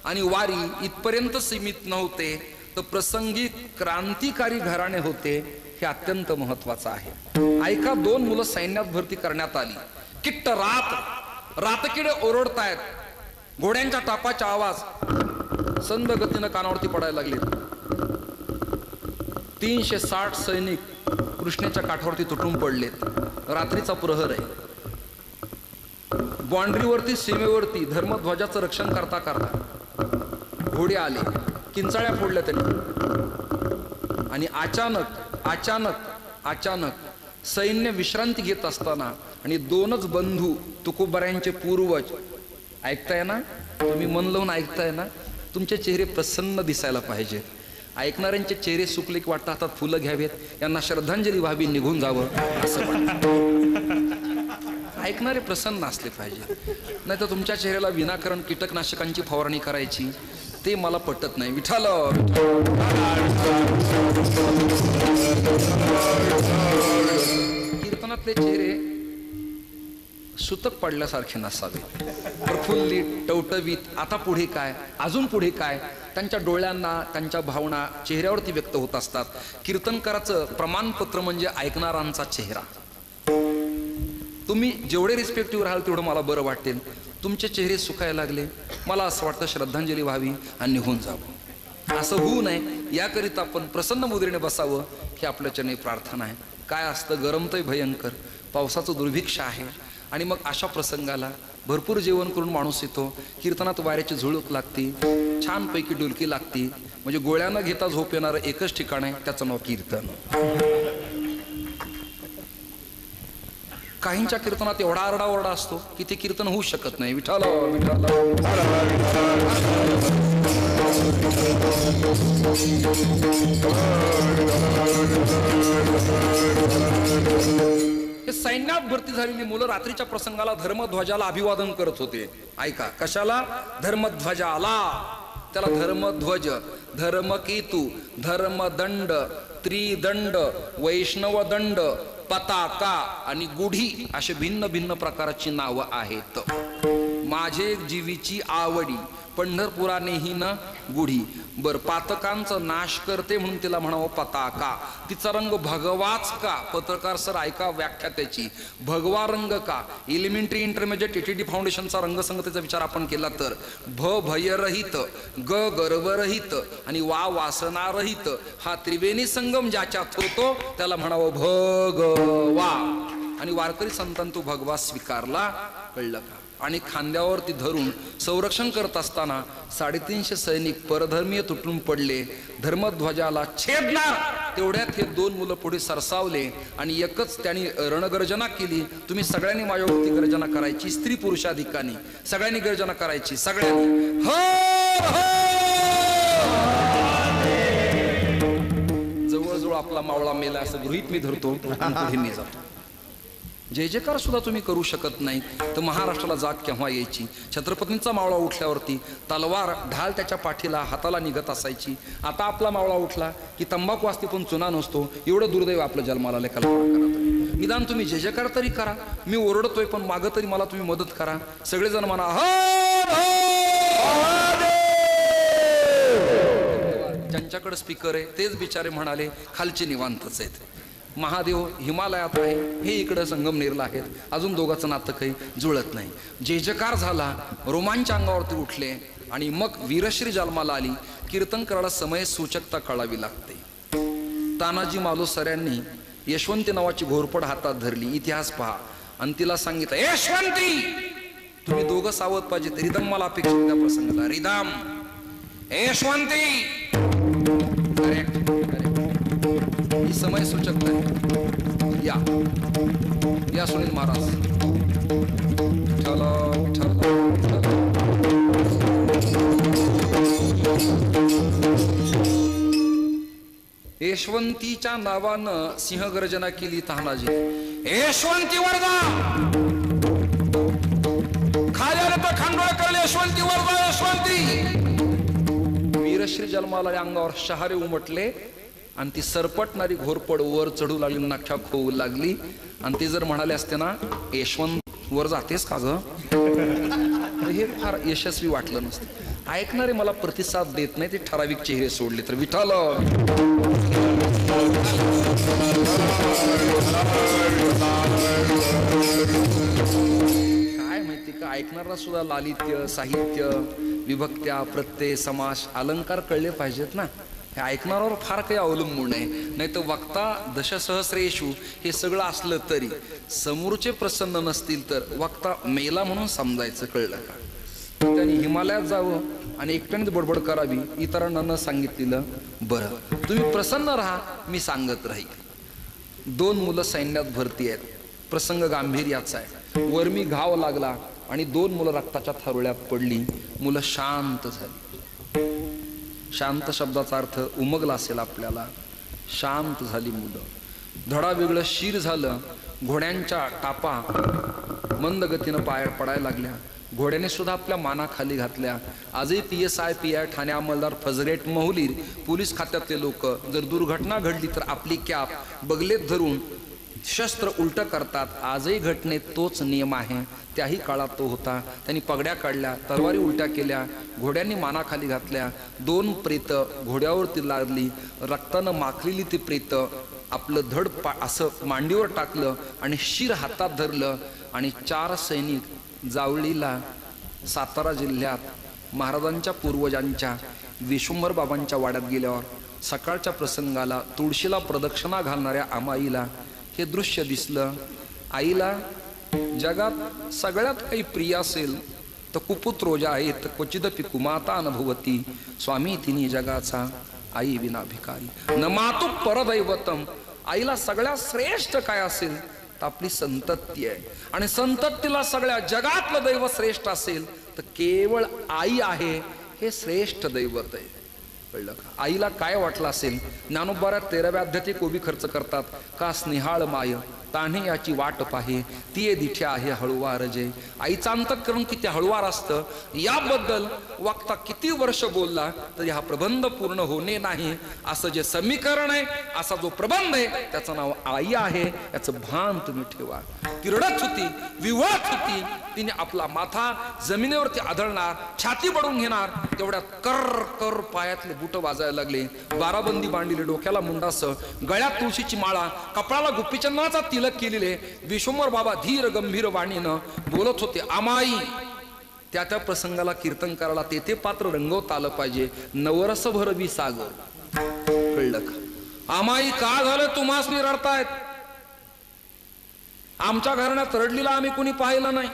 आणि वारी इथपर्यंत सीमित नव्हते तर प्रसंगी क्रांतिकारी घराणे होते. हे अत्यंत महत्वाचं आहे. ऐका, 2 मुलं सैन्यात भरती करण्यात आली. किट्ट रातकिडे ओरडतायत. घोड्यांच्या टापाचा आवाज संद गतीनं कानावरती पडायला लागले. 360 सैनिक कृष्णेच्या काठावरती तुटून पडलेत. रात्रीचा प्रहर आहे. बाँड्रीवरती सीमेवरती धर्मध्वजाचं रक्षण करता करता घोडे आले. किंचाळ्या फोडल्या त्यांनी आणि अचानक सैन्य विश्रांती घेत असताना आणि 2च बंधू तुकोबाऱ्यांचे पूर्वज, ऐकताय ना तुम्ही? मन लावून ऐकताय ना? तुमचे चेहरे प्रसन्न दिसायला पाहिजेत. ऐकणाऱ्यांचे चेहरे सुकले की वाटतं हातात फुलं घ्यावेत, यांना श्रद्धांजली व्हावी, निघून जावं असं वाटतं. ऐकणारे प्रसन्न असले पाहिजे, नाही तर तुमच्या चेहऱ्याला विनाकारण कीटकनाशकांची फवारणी करायची ते मला पटत नाही. विठ्ठल कीर्तनातले चेहरे सुतक पडल्यासारखे नसावे, प्रफुल्लित टवटवीत. आता पुढे काय, अजून पुढे काय, त्यांच्या डोळ्यांना त्यांच्या भावना चेहऱ्यावरती व्यक्त होत असतात. कीर्तनकाराचं प्रमाणपत्र म्हणजे ऐकणारांचा चेहरा. तुम्ही जेवढे रिस्पेक्टिव्ह राहाल तेवढं मला बरं वाटेल. तुमचे चेहरे सुकायला लागले, मला असं वाटतं श्रद्धांजली व्हावी आणि निघून जावं. असं होऊ नये याकरिता आपण प्रसन्न मुद्रेने बसावं ही आपल्या चरणी प्रार्थना आहे. काय असतं, गरमतय भयंकर, पावसाचं दुर्भिक्ष आहे आणि मग अशा प्रसंगाला भरपूर जेवण करून माणूस येतो. कीर्तनात वाऱ्याची झुळूक लागती, छानपैकी डुलकी लागती, म्हणजे गोळ्यानं घेता झोप येणारं एकच ठिकाण आहे, त्याचं नाव कीर्तन. काहींच्या कीर्तनात एवढा आरडाओरडा असतो की ते कीर्तन होऊ शकत नाही. विठ्ठल विठ्ठल हे सैन्यात भरती झालेली मुलं रात्रीच्या प्रसंगाला धर्मध्वजाला अभिवादन करत होते. ऐका, कशाला? धर्मध्वजाला. त्याला धर्मध्वज, धर्मकेतू, धर्मदंड, त्रिदंड, वैष्णवदंड, पताका आणि गुढी असे भिन्न भिन्न प्रकारची नावं आहेत. माझे जीवीची आवडी पंढरपुरानेही न गुढी. बर, पातकांचा नाश करते म्हणून तिला म्हणावं पताका. तिचा रंग भगवाच का? पत्रकार सर ऐका व्याख्या त्याची. भगवा रंग का? एलिमेंटरी इंटरमिजिएट टीटीडी फाउंडेशनचा रंगसंगतीचा विचार आपण केला तर भ भयरहित, ग गर्वरहित आणि वा वासनारहित हा त्रिवेणी संगम ज्याच्यात होतो त्याला म्हणावं भगवा. आणि वारकरी संतांनी तो भगवा स्वीकारला. कळलं का? आणि खांद्यावरती धरून संरक्षण करत असताना 350 सैनिक परधर्मीय तुटून पडले. धर्मध्वजाला छेदणार तेवढ्यात हे दोन मुलं पुढे सरसावले आणि एकच त्यांनी रणगर्जना केली. तुम्ही सगळ्यांनी माझ्यावरती गर्जना करायची, स्त्री पुरुषाधिकानी सगळ्यांनी गर्जना करायची. सगळ्यांनी हो जवळजवळ आपला मावळा मेला असं गृहीत मी धरतो. पुढे मी जातो. जय जयकार सुद्धा तुम्ही करू शकत नाही तर महाराष्ट्राला जाग केव्हा यायची? छत्रपतींचा मावळा उठल्यावरती तलवार ढाल त्याच्या पाठीला हाताला निघत असायची. आता आपला मावळा उठला की तंबाखू असते पण चुना नसतो. एवढं दुर्दैव आपलं जन्माला आलंय. कल्पना करा. निदान तुम्ही जय जयकार तरी करा. मी ओरडतोय पण मागं तरी मला तुम्ही मदत करा. सगळेजण म्हणा ज्यांच्याकडे स्पीकर आहे तेच बिचारे म्हणाले खालचे निवांतच आहेत. महादेव हिमालयात आहे, हे इकडं संगमनेरला आहेत. अजून दोघांचं नातं काही जुळत नाही. जय जयकार झाला, रोमांच अंगावरती उठले आणि मग वीरश्री जन्माला आली. कीर्तन करायला समय सूचकता कळावी लागते. तानाजी मालुसऱ्यांनी यशवंती नावाची घोरपड हातात धरली. इतिहास पहा. आणि तिला सांगितलं, यशवंती तुम्ही दोघं सावध पाहिजे. रिदम मला अपेक्षित त्या प्रसंगाला. रिदम यशवंती. ही समय सूचकता आहे. या सुनील महाराज. यशवंतीच्या नावानं सिंहगर्जना केली तानाजी. यशवंती वर्धा खाल्याला तर खांडोळकर यशवंती वर्धा यशवंती. वीरश्री जन्माला अंगावर शहारे उमटले आणि ती सरपटणारी घोरपड वर चढू लागली, नाख्या खोवू लागली. आणि ते जर म्हणाले असते ना यशवंत वर जातेस का ग, हे फार यशस्वी वाटलं नसतं. ऐकणारे मला प्रतिसाद देत नाही, ते ठराविक चेहरे सोडले तर विठ्ठल. काय माहिती का, ऐकणारा सुद्धा लालित्य, साहित्य, विभक्त्या, प्रत्यय, समास, अलंकार कळले पाहिजेत ना. हे ऐकणाऱ्यावर फार काही अवलंबून आहे. नाही तर वक्ता दशसहस्रेषु हे सगळं असलं तरी समोरचे प्रसन्न नसतील तर वक्ता मेला म्हणून समजायचं. कळलं का? त्यांनी हिमालयात जावं आणि एकट्यानेच बडबड करावी, इतरांना न सांगितलेलं बरं. तुम्ही प्रसन्न राहा, मी सांगत राहील. 2 मुलं सैन्यात भरती आहेत. प्रसंग गांभीर्याचा आहे. वरमी घाव लागला आणि 2 मुलं रक्ताच्या थारोळ्यात पडली. मुलं शांत झाली. शांत शब्दाचा अर्थ उमगला असेल आपल्याला. शांत झाली मुलं. धडा वेगळं शिर झालं. घोड्यांच्या टापा मंद गतीनं पाय पडायला लागल्या. घोड्याने सुद्धा आपल्या मानाखाली घातल्या. आजही PSI PI ठाणे अंमलदार फजरेट महूलीर पोलीस खात्यातले लोक जर दुर्घटना घडली तर आपली कॅप बगलेत धरून शस्त्र उलट करतात. आजही घटनेत तोच नियम आहे. त्याही काळात तो होता. त्यांनी पगड्या काढल्या, तलवारी उलट्या केल्या, घोड्यांनी मानाखाली घातल्या. 2 प्रेत घोड्यावरती लागली. रक्तानं माखलेली ती प्रेत आपलं धड असं मांडीवर टाकलं आणि शिर हातात धरलं. आणि 4 सैनिक जावळीला सातारा जिल्ह्यात महाराजांच्या पूर्वजांच्या विश्वंभर बाबांच्या वाड्यात गेल्यावर सकाळच्या प्रसंगाला तुळशीला प्रदक्षिणा घालणाऱ्या आमाईला हे दृश्य दिसलं. आईला जगात सगळ्यात काही प्रिय असेल तर कुपुत रोजा आहे तर क्वचिदपि कुमाता अनुभवती. स्वामी तिन्ही जगाचा आई विना भिकारी न मातु परदैवतम. आईला सगळ्यात श्रेष्ठ काय असेल तर आपली संतती आहे. आणि संततीला सगळ्या जगातलं दैव श्रेष्ठ असेल तर केवळ आई आहे हे श्रेष्ठ दैवत आहे. कळलं का? आईला काय वाटलं असेल? ज्ञानोबाऱ्यात 13व्या अध्यायात एक ओवी खर्च करतात. का स्नेहाळ माय तान्हे याची वाट पाहे ती दिठ्या आहे हळुवार जे. आईचं अंतःकरण किती हळुवार असतं याबद्दल वक्ता किती वर्ष बोलला तरी हा प्रबंध पूर्ण होणे नाही. असं जे समीकरण आहे, असा जो प्रबंध आहे त्याचं नाव आई आहे. याचं भान तुम्ही ठेवा. ती रडत होती, विवळत होती. तिने आपला माथा जमिनीवरती आदळणार, छाती बडून घेणार. तेवढ्यात कर कर पायातले बुट वाजायला लागले. बाराबंदी बांधलेले, डोक्याला मुंडास, गळ्यात तुळशीची माळा, कपाळाला गुप्पीचंदनाचा तिलक केलेले विश्वंभर बाबा धीर गंभीर वाणीनं बोलत होते. आमाई. त्या त्या प्रसंगाला कीर्तन करायला ते पात्र रंगवता आलं पाहिजे. नवरस भरवी सागर. कळलं का? आमाई का झालं तुम्हासनी रडतायत? आमच्या घराण्यात रडलीला आम्ही कुणी पाहिलं नाही.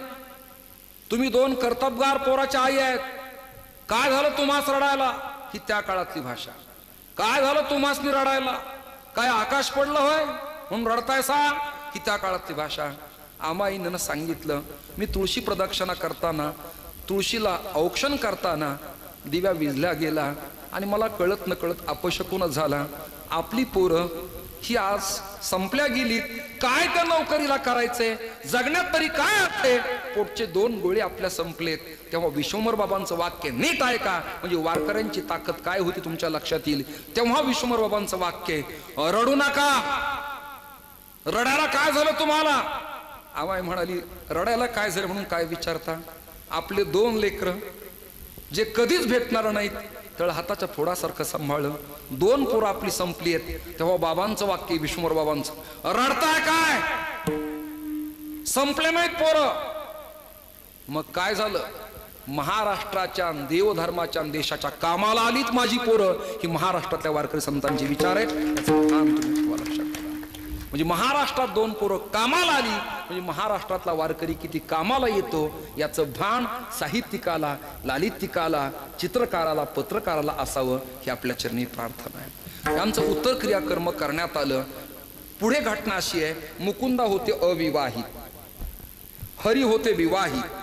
तुम्ही 2 कर्तबगार पोराच्या आई आहेत. काय झालं तुम्हास रडायला? ही त्या काळातली भाषा. काय झालं तुम्हासनी रडायला? काय आकाश पडलं होय म्हणून रडताय सा? ही त्या काळातली भाषा. आमाईनं सांगितलं, मी तुळशी प्रदक्षिणा करताना, तुळशीला औक्षण करताना दिव्या विझल्या गेला आणि मला कळत न कळत अपशकुनच झाला. आपली पोरं ही आज संपल्या गेली. काय त्या नोकरीला करायचंय? जगण्यात तरी काय आहे? पोटचे 2 गोळे आपल्या संपलेत. तेव्हा विश्वंभर बाबांचं वाक्य नीट आहे का? म्हणजे वारकऱ्यांची ताकद काय होती तुमच्या लक्षात येईल. तेव्हा विश्वंभर बाबांचं वाक्य, रडू नका. रडायला काय झालं तुम्हाला? आमाई म्हणाली, रडायला काय झालं म्हणून काय विचारता? आपले 2 लेकरं जे कधीच भेटणार नाहीत तळ हाताच्या फोडासारखं सांभाळलं. 2 पोरं आपली संपली आहेत. तेव्हा बाबांचं वाक्य, विश्वंभर बाबांचं, रडताय काय? संपले नाहीत पोरं. मग काय झालं? महाराष्ट्राच्या देवधर्माच्या देशाच्या कामाला आलीत माझी पोरं. ही महाराष्ट्रातल्या वारकरी संतांचे विचार आहेत. म्हणजे महाराष्ट्रात 2 पोरं कामाला आली म्हणजे महाराष्ट्रातला वारकरी किती कामाला येतो याचं भान साहित्यिकाला, लालित्यिकाला, चित्रकाराला, पत्रकाराला असावं ही आपल्या चरणी प्रार्थना आहे. यांचं उत्तर क्रियाकर्म करण्यात आलं. पुढे घटना अशी आहे, मुकुंदा होते अविवाहित, हरी होते विवाहित.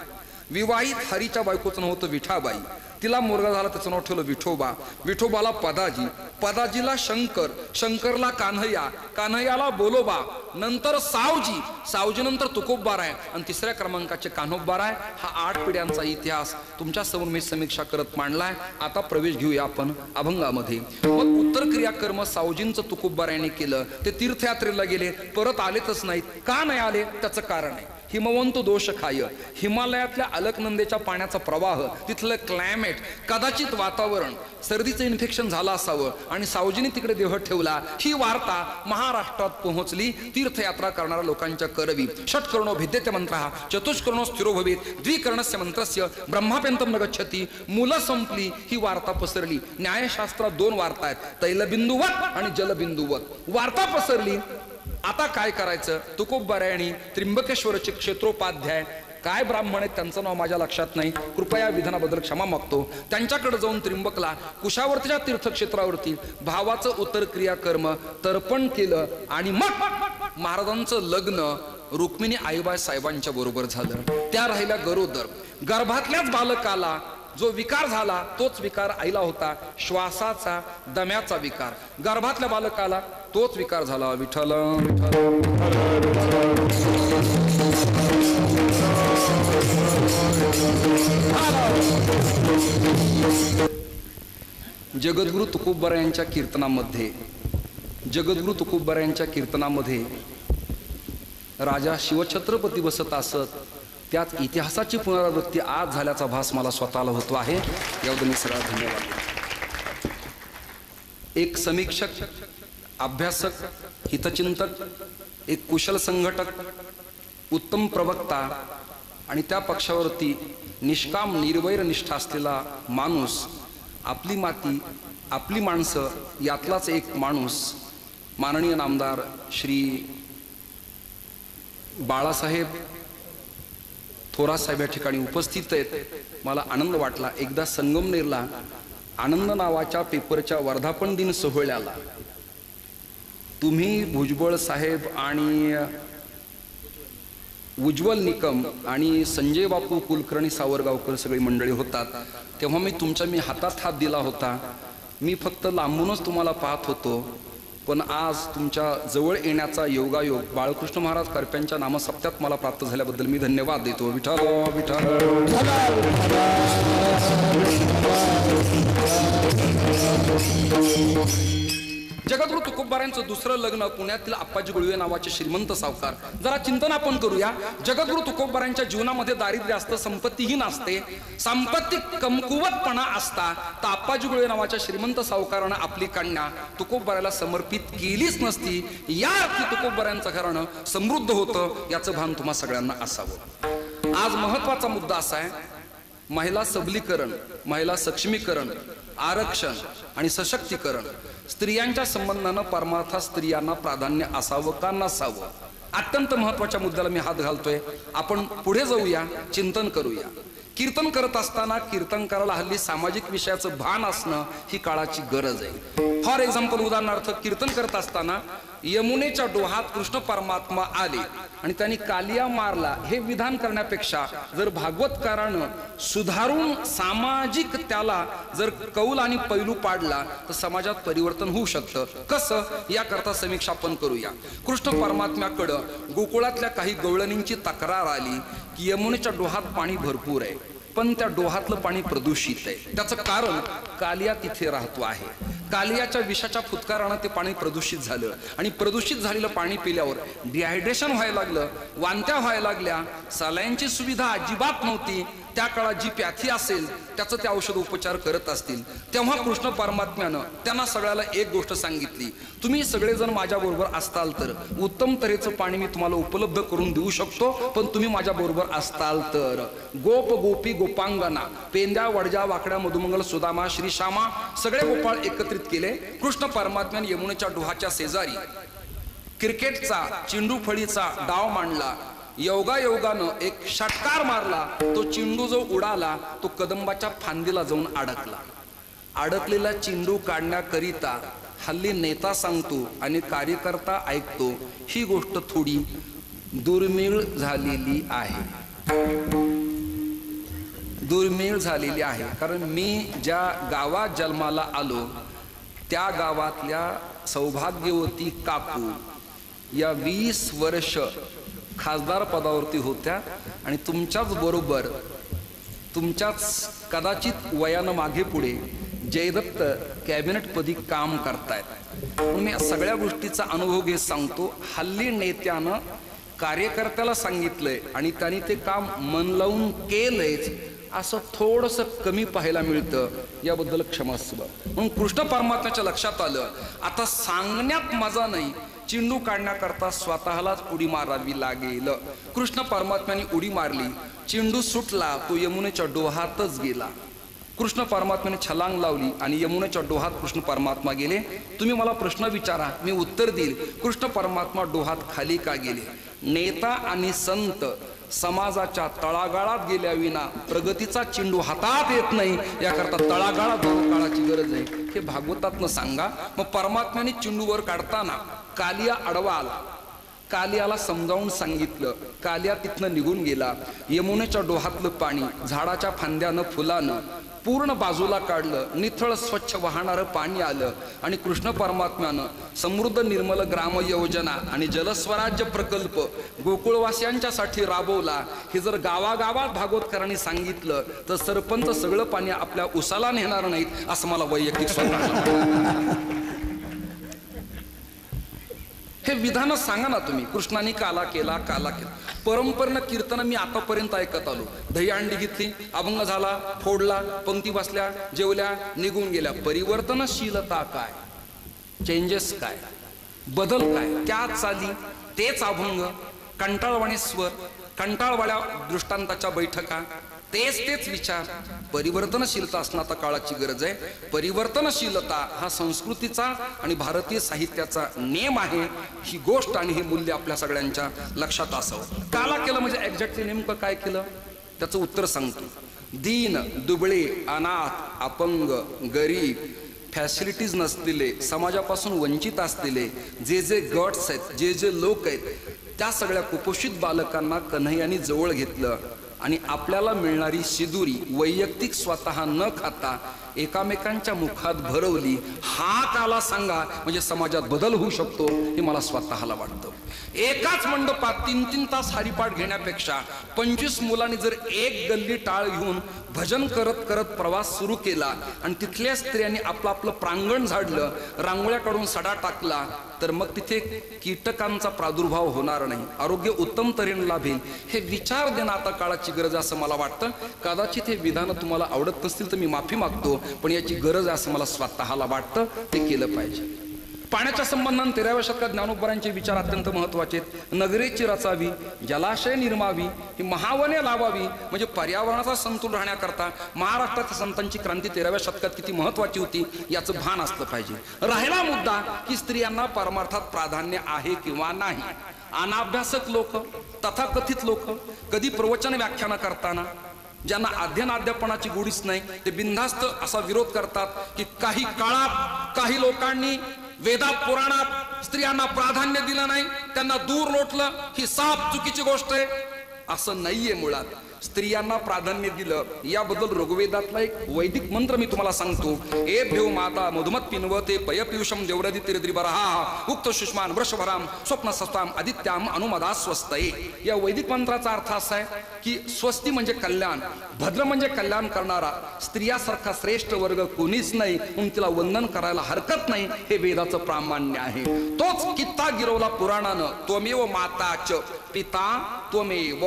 विवाहित हरीच्या बायकोचं नाव होतं विठाबाई. तिला मुलगा झाला, त्याचं नाव ठेवलं विठोबा. विठोबाला पदाजी, पदाजीला शंकर, शंकरला कान्हैया, कान्हैयाला बोलोबा, नंतर सावजी, सावजी नंतर तुकोबबार आहे आणि 3ऱ्या क्रमांकाचे कान्होबबार आहे. हा 8 पिढ्यांचा इतिहास तुमच्या समोर मी समीक्षा करत मांडलाय. आता प्रवेश घेऊया आपण अभंगामध्ये. मग उत्तर क्रियाकर्म सावजींचं तुकोबबाराने केलं. ते तीर्थयात्रेला गेले, परत आलेतच नाहीत. का नाही आले? त्याचं कारण आहे, हिमवंत दोष खाय. हिमालयातल्या अलकनंदेच्या पाण्याचा प्रवाह, तिथलं क्लायमेट, कदाचित वातावरण, सर्दीचं इन्फेक्शन झालं असावं आणि सावजीने तिकडे देह ठेवला. ही वार्ता महाराष्ट्रात पोहोचली तीर्थयात्रा करणाऱ्या लोकांच्या करवी. षटकर्णो भिद्यते मंत्रः, चतुष्कर्णो स्थिरो भवेत्, द्विकर्णस्य मंत्रस्य ब्रह्माप्यंतम न गच्छति. मुलं संपली, ही वार्ता पसरली. न्यायशास्त्रात 2 वार्ता आहेत, तैलबिंदुवत आणि जलबिंदुवत. वार्ता पसरली. आता काय करायचं? तुकोबबारायणी त्र्यंबकेश्वरचे क्षेत्रोपाध्याय, काय ब्राह्मण आहेत त्यांचं नाव माझ्या लक्षात नाही, कृपया विधानाबद्दल क्षमा मागतो. त्यांच्याकडे जाऊन त्र्यंबकला कुशावर्तीच्या तीर्थक्षेत्रावरती भावाचं उत्तर क्रियाकर्म तर्पण केलं आणि मग महाराजांचं लग्न रुक्मिणी आईबाई साहेबांच्या बरोबर झालं. त्या राहिल्या गरोदर. गर्भातल्याच बालकाला जो विकार झाला तोच विकार आईला होता, श्वासाचा, दम्याचा विकार. गर्भातल्या बालकाला तोच विकार झाला. विठ्ठल विठ्ठल जगद्गुरु तुकोबरा यांच्या कीर्तनामध्ये राजा शिवछत्रपती बसत असत, त्यात इतिहासाची पुनरावृत्ती आज झाल्याचा भास मला स्वतःला होतो आहे। याबद्दल मी सगळा धन्यवाद। एक समीक्षक, अभ्यासक, हितचिंतक, एक कुशल संघटक, उत्तम प्रवक्ता आणि त्या पक्षावरती निष्काम निर्वैर निष्ठा असलेला माणूस, आपली माती आपली माणसं यातलाच एक माणूस माननीय नामदार श्री बाळासाहेब थोरात साहेब या ठिकाणी उपस्थित आहेत। मला आनंद वाटला, एकदा संगमनेरला आनंद नावाच्या पेपरच्या वर्धापन दिन सोहळ्याला तुम्ही भुजबळ साहेब आणि उज्ज्वल निकम आणि संजय बापू कुलकर्णी सावरगावकर सगळी मंडळी होतात, तेव्हा मी हातात हात दिला होता। मी फक्त लांबूनच तुम्हाला पाहत होतो, पण आज तुमच्या जवळ येण्याचा योगायोग बाळकृष्ण महाराज करप्यांच्या नामसप्त्यात मला प्राप्त झाल्याबद्दल मी धन्यवाद देतो। विठ्ठल विठ्ठल। जगद्गुरु तुकोबारांचं दुसरं लग्न पुण्यातील आप्पाजी गुळवे नावाचे श्रीमंत सावकार। जरा चिंतन आपण करूया। जगद्गुरु तुकोबारांच्या जीवनामध्ये दारिद्र्य असतं, संपत्तीही नसते, संपत्ती कमकुवतपणा असता, तर आप्पाजी गुळवे नावाच्या श्रीमंत सावकारानं आपली कन्या तुकोबाराला समर्पित केलीच नसती। या अर्थी तुकोबारांचं घराणं समृद्ध होतं, याचं भान तुम्हा सगळ्यांना असावं। आज महत्वाचा मुद्दा असा आहे, महिला सबलीकरण, महिला सक्षमीकरण, आरक्षण आणि सशक्तीकरण। स्त्रियांच्या संबंधानं परमार्थात स्त्रियांना प्राधान्य असावं का नसावं, अत्यंत महत्वाच्या मुद्द्याला मी हात घालतोय। आपण पुढे जाऊया, चिंतन करूया। कीर्तन करत असताना कीर्तनकाराला हल्ली सामाजिक विषयाचं भान असणं ही काळाची गरज आहे। फॉर एक्झाम्पल, उदाहरणार्थ कीर्तन करत असताना यमुनेच्या डोहात कृष्ण परमात्मा आले आणि त्यांनी कालिया मारला हे विधान करण्यापेक्षा जर भागवतकारानं सुधारून सामाजिक त्याला जर कौल आणि पैलू पाडला तर समाजात परिवर्तन होऊ शकतं। कसं, याकरता समीक्षा आपण करूया। कृष्ण परमात्म्याकडं गोकुळातल्या काही गवळणींची तक्रार आली की यमुनेच्या डोहात पाणी भरपूर आहे, पण त्या डोहातलं पाणी प्रदूषित आहे। त्याचं कारण कालिया तिथे राहतो आहे। कालियाच्या विषाच्या फुतकारानं ते पाणी प्रदूषित झालं आणि प्रदूषित झालेलं पाणी पिल्यावर डिहायड्रेशन व्हायला लागलं, वांत्या व्हायला लागल्या, सलाईनची सुविधा अजिबात नव्हती। त्या काळात जी पॅथी असेल त्याचं ते औषध उपचार करत असतील, तेव्हा कृष्ण परमात्म्यानं त्यांना सगळ्याला एक गोष्ट सांगितली, तुम्ही सगळेजण माझ्या बरोबर असताल तर उत्तम तऱ्हेचं पाणी मी तुम्हाला उपलब्ध करून देऊ शकतो, पण तुम्ही माझ्या बरोबर असताल तर। गोप गोपी गोपांगना, पेंद्या वडजा वाकड्या मधुमंगल सुदामा श्रीश्यामा सगळे गोपाळ एकत्रित केले। कृष्ण परमात्म्याने यमुनेच्या डोहाच्या शेजारी क्रिकेटचा चेंडू फळीचा डाव मांडला। योगायोगानं एक षटकार मारला, तो चेंडू जो उडाला तो कदंबाच्या फांदीला जाऊन अडकला। अडकलेला चेंडू काढण्याकरिता हल्ली नेता सांगतो आणि कार्यकर्ता ऐकतो, ही गोष्ट थोडी दुर्मिळ झालेली आहे। दुर्मिळ झालेली आहे, कारण मी ज्या गावात जन्माला आलो त्या गावातल्या सौभाग्यवती काकू या 20 वर्ष खासदार पदावरती होत्या आणि तुमच्याच बरोबर, तुमच्याच कदाचित वयानं मागे पुढे जयदत्त कॅबिनेट पदी काम करतायत। मी या सगळ्या गोष्टीचा अनुभव घेत सांगतो, हल्ली नेत्यानं कार्यकर्त्याला सांगितलंय आणि त्यांनी ते काम मन लावून केलंयच असं थोडंसं कमी पाहायला मिळतं, याबद्दल क्षमस्व। म्हणून कृष्ण परमात्म्याच्या लक्षात आलं, आता सांगण्यात मजा नाही, चेंडू काढण्याकरता स्वतःलाच उडी मारावी लागेल। कृष्ण परमात्म्याने उडी मारली, चेंडू सुटला, तो यमुनेच्या डोहातच गेला। कृष्ण परमात्म्याने छलांग लावली आणि यमुनेच्या डोहात कृष्ण परमात्मा गेले। तुम्ही मला प्रश्न विचारा, मी उत्तर देईल, कृष्ण परमात्मा डोहात खाली का गेले? नेता आणि संत समाजाच्या तळागाळात गेल्या विना प्रगतीचा चेंडू हातात येत नाही, याकरता तळागाळात जाऊन काळाची गरज आहे, हे भागवतातनं सांगा। मग परमात्म्याने चेंडूवर काढताना कालिया अडवा आला, कालियाला समजावून सांगितलं, कालिया तिथनं निघून गेला। यमुनेच्या डोहातलं पाणी झाडाच्या फांद्यानं फुलानं पूर्ण बाजूला काढलं, निथळ स्वच्छ वाहणारं पाणी आलं आणि कृष्ण परमात्म्यानं समृद्ध निर्मल ग्राम योजना आणि जलस्वराज्य प्रकल्प गोकुळवासियांच्यासाठी राबवला. हे जर गावागावात भागवतकरांनी सांगितलं तर सरपंच सगळं पाणी आपल्या उसाला नेणार नाहीत असं मला वैयक्तिक स्वतः. हे विधान सांगा ना तुम्ही. कृष्णाने काला केला, काला केला. परंपरेनं कीर्तन मी आतापर्यंत ऐकत आलो. दहीहंडी घेतली, अभंग झाला, फोडला, पंक्ती बसल्या, जेवल्या, निघून गेल्या. परिवर्तनशीलता काय, चेंजेस काय, बदल काय, त्याच चाली, तेच अभंग, कंटाळवाणे स्वर, कंटाळवाड्या दृष्टांताच्या बैठका, तेच विचार. परिवर्तनशीलता असणं आता काळाची गरज आहे. परिवर्तनशीलता हा संस्कृतीचा आणि भारतीय साहित्याचा नेम आहे. ही गोष्ट आणि हे मूल्य आपल्या सगळ्यांच्या लक्षात असावं. काला केलं म्हणजे एक्झॅक्टली नेमकं काय केलं त्याचं उत्तर सांगतो. दीन, दुबळे, अनाथ, अपंग, गरीब, फॅसिलिटीज नसलेले, समाजापासून वंचित असलेले जे गट्स आहेत, जे लोक आहेत, त्या सगळ्या कुपोषित बालकांना कन्हैयानी जवळ घेतलं आणि आपल्याला मिळणारी शिदुरी वैयक्तिक स्वतः न खाता एकामेकांच्या मुखात भरवली. हा काला सांगा म्हणजे समाजात बदल होऊ शकतो हे मला स्वतःला वाटतं. एकाच मंडपात 3-3 तास हरिपाठ घेण्यापेक्षा 25 मुलांनी जर एक गल्ली टाळ घेऊन भजन करत करत प्रवास सुरू केला आणि तिथल्या स्त्रियांनी आपलं आपलं प्रांगण झाडलं, रांगोळ्या काढून सडा टाकला, तर मग तिथे कीटकांचा प्रादुर्भाव होणार नाही, आरोग्य उत्तम तऱ्हेने लाभेल. हे विचार देणं आता काळाची गरज आहे असं मला वाटतं. कदाचित हे विधान तुम्हाला आवडत नसतील तर मी माफी मागतो, पण याची गरज आहे असं मला स्वतःला वाटतं. ते केलं पाहिजे. पाण्याच्या संबंधाने 13व्या शतकात ज्ञानोबरांचे विचार अत्यंत महत्वाचे आहेत. नगरेची रचावी, जलाशय निर्मावी, ही महावने लावावी, म्हणजे पर्यावरणाचा समतोल राहण्याकरता महाराष्ट्राच्या संतांची क्रांती 13व्या शतकात किती महत्वाची होती याचं भान असलं पाहिजे. राहिला मुद्दा की स्त्रियांना परमार्थात प्राधान्य आहे किंवा नाही. अनाभ्यासक लोक, तथाकथित लोक कधी प्रवचन व्याख्यान करताना ज्यांना अध्ययनाध्यापनाची गोडीच नाही ते बिनधास्त असा विरोध करतात की काही काळात काही लोकांनी वेदात पुराणात स्त्रियांना प्राधान्य दिलं नाही, त्यांना दूर लोटलं. ही साफ चुकीची गोष्ट आहे. असं नाहीये. मुळात स्त्रियांना प्राधान्य दिलं. याबद्दल ऋग्वेदातला एक वैदिक मंत्र मी तुम्हाला सांगतो. ए भेव माता मधुमत पिन्वते पयपीयूषम देवरदी तिरद्रिबरहा उक्त सुष्मान वृषभराम स्वप्न सस्ताम आदित्याम अनुमदा स्वस्तये. या वैदिक मंत्राचा अर्थ असा आहे की स्वस्ती म्हणजे कल्याण, भद्र म्हणजे कल्याण करणारा. स्त्रियासारखा श्रेष्ठ वर्ग कोणीच नाही, म्हणून तिला वंदन करायला हरकत नाही. हे वेदाचं प्रामाण्य आहे. तोच कित्ता गिरवला पुराणानं. त्वमेव माताच पिता त्वमेव.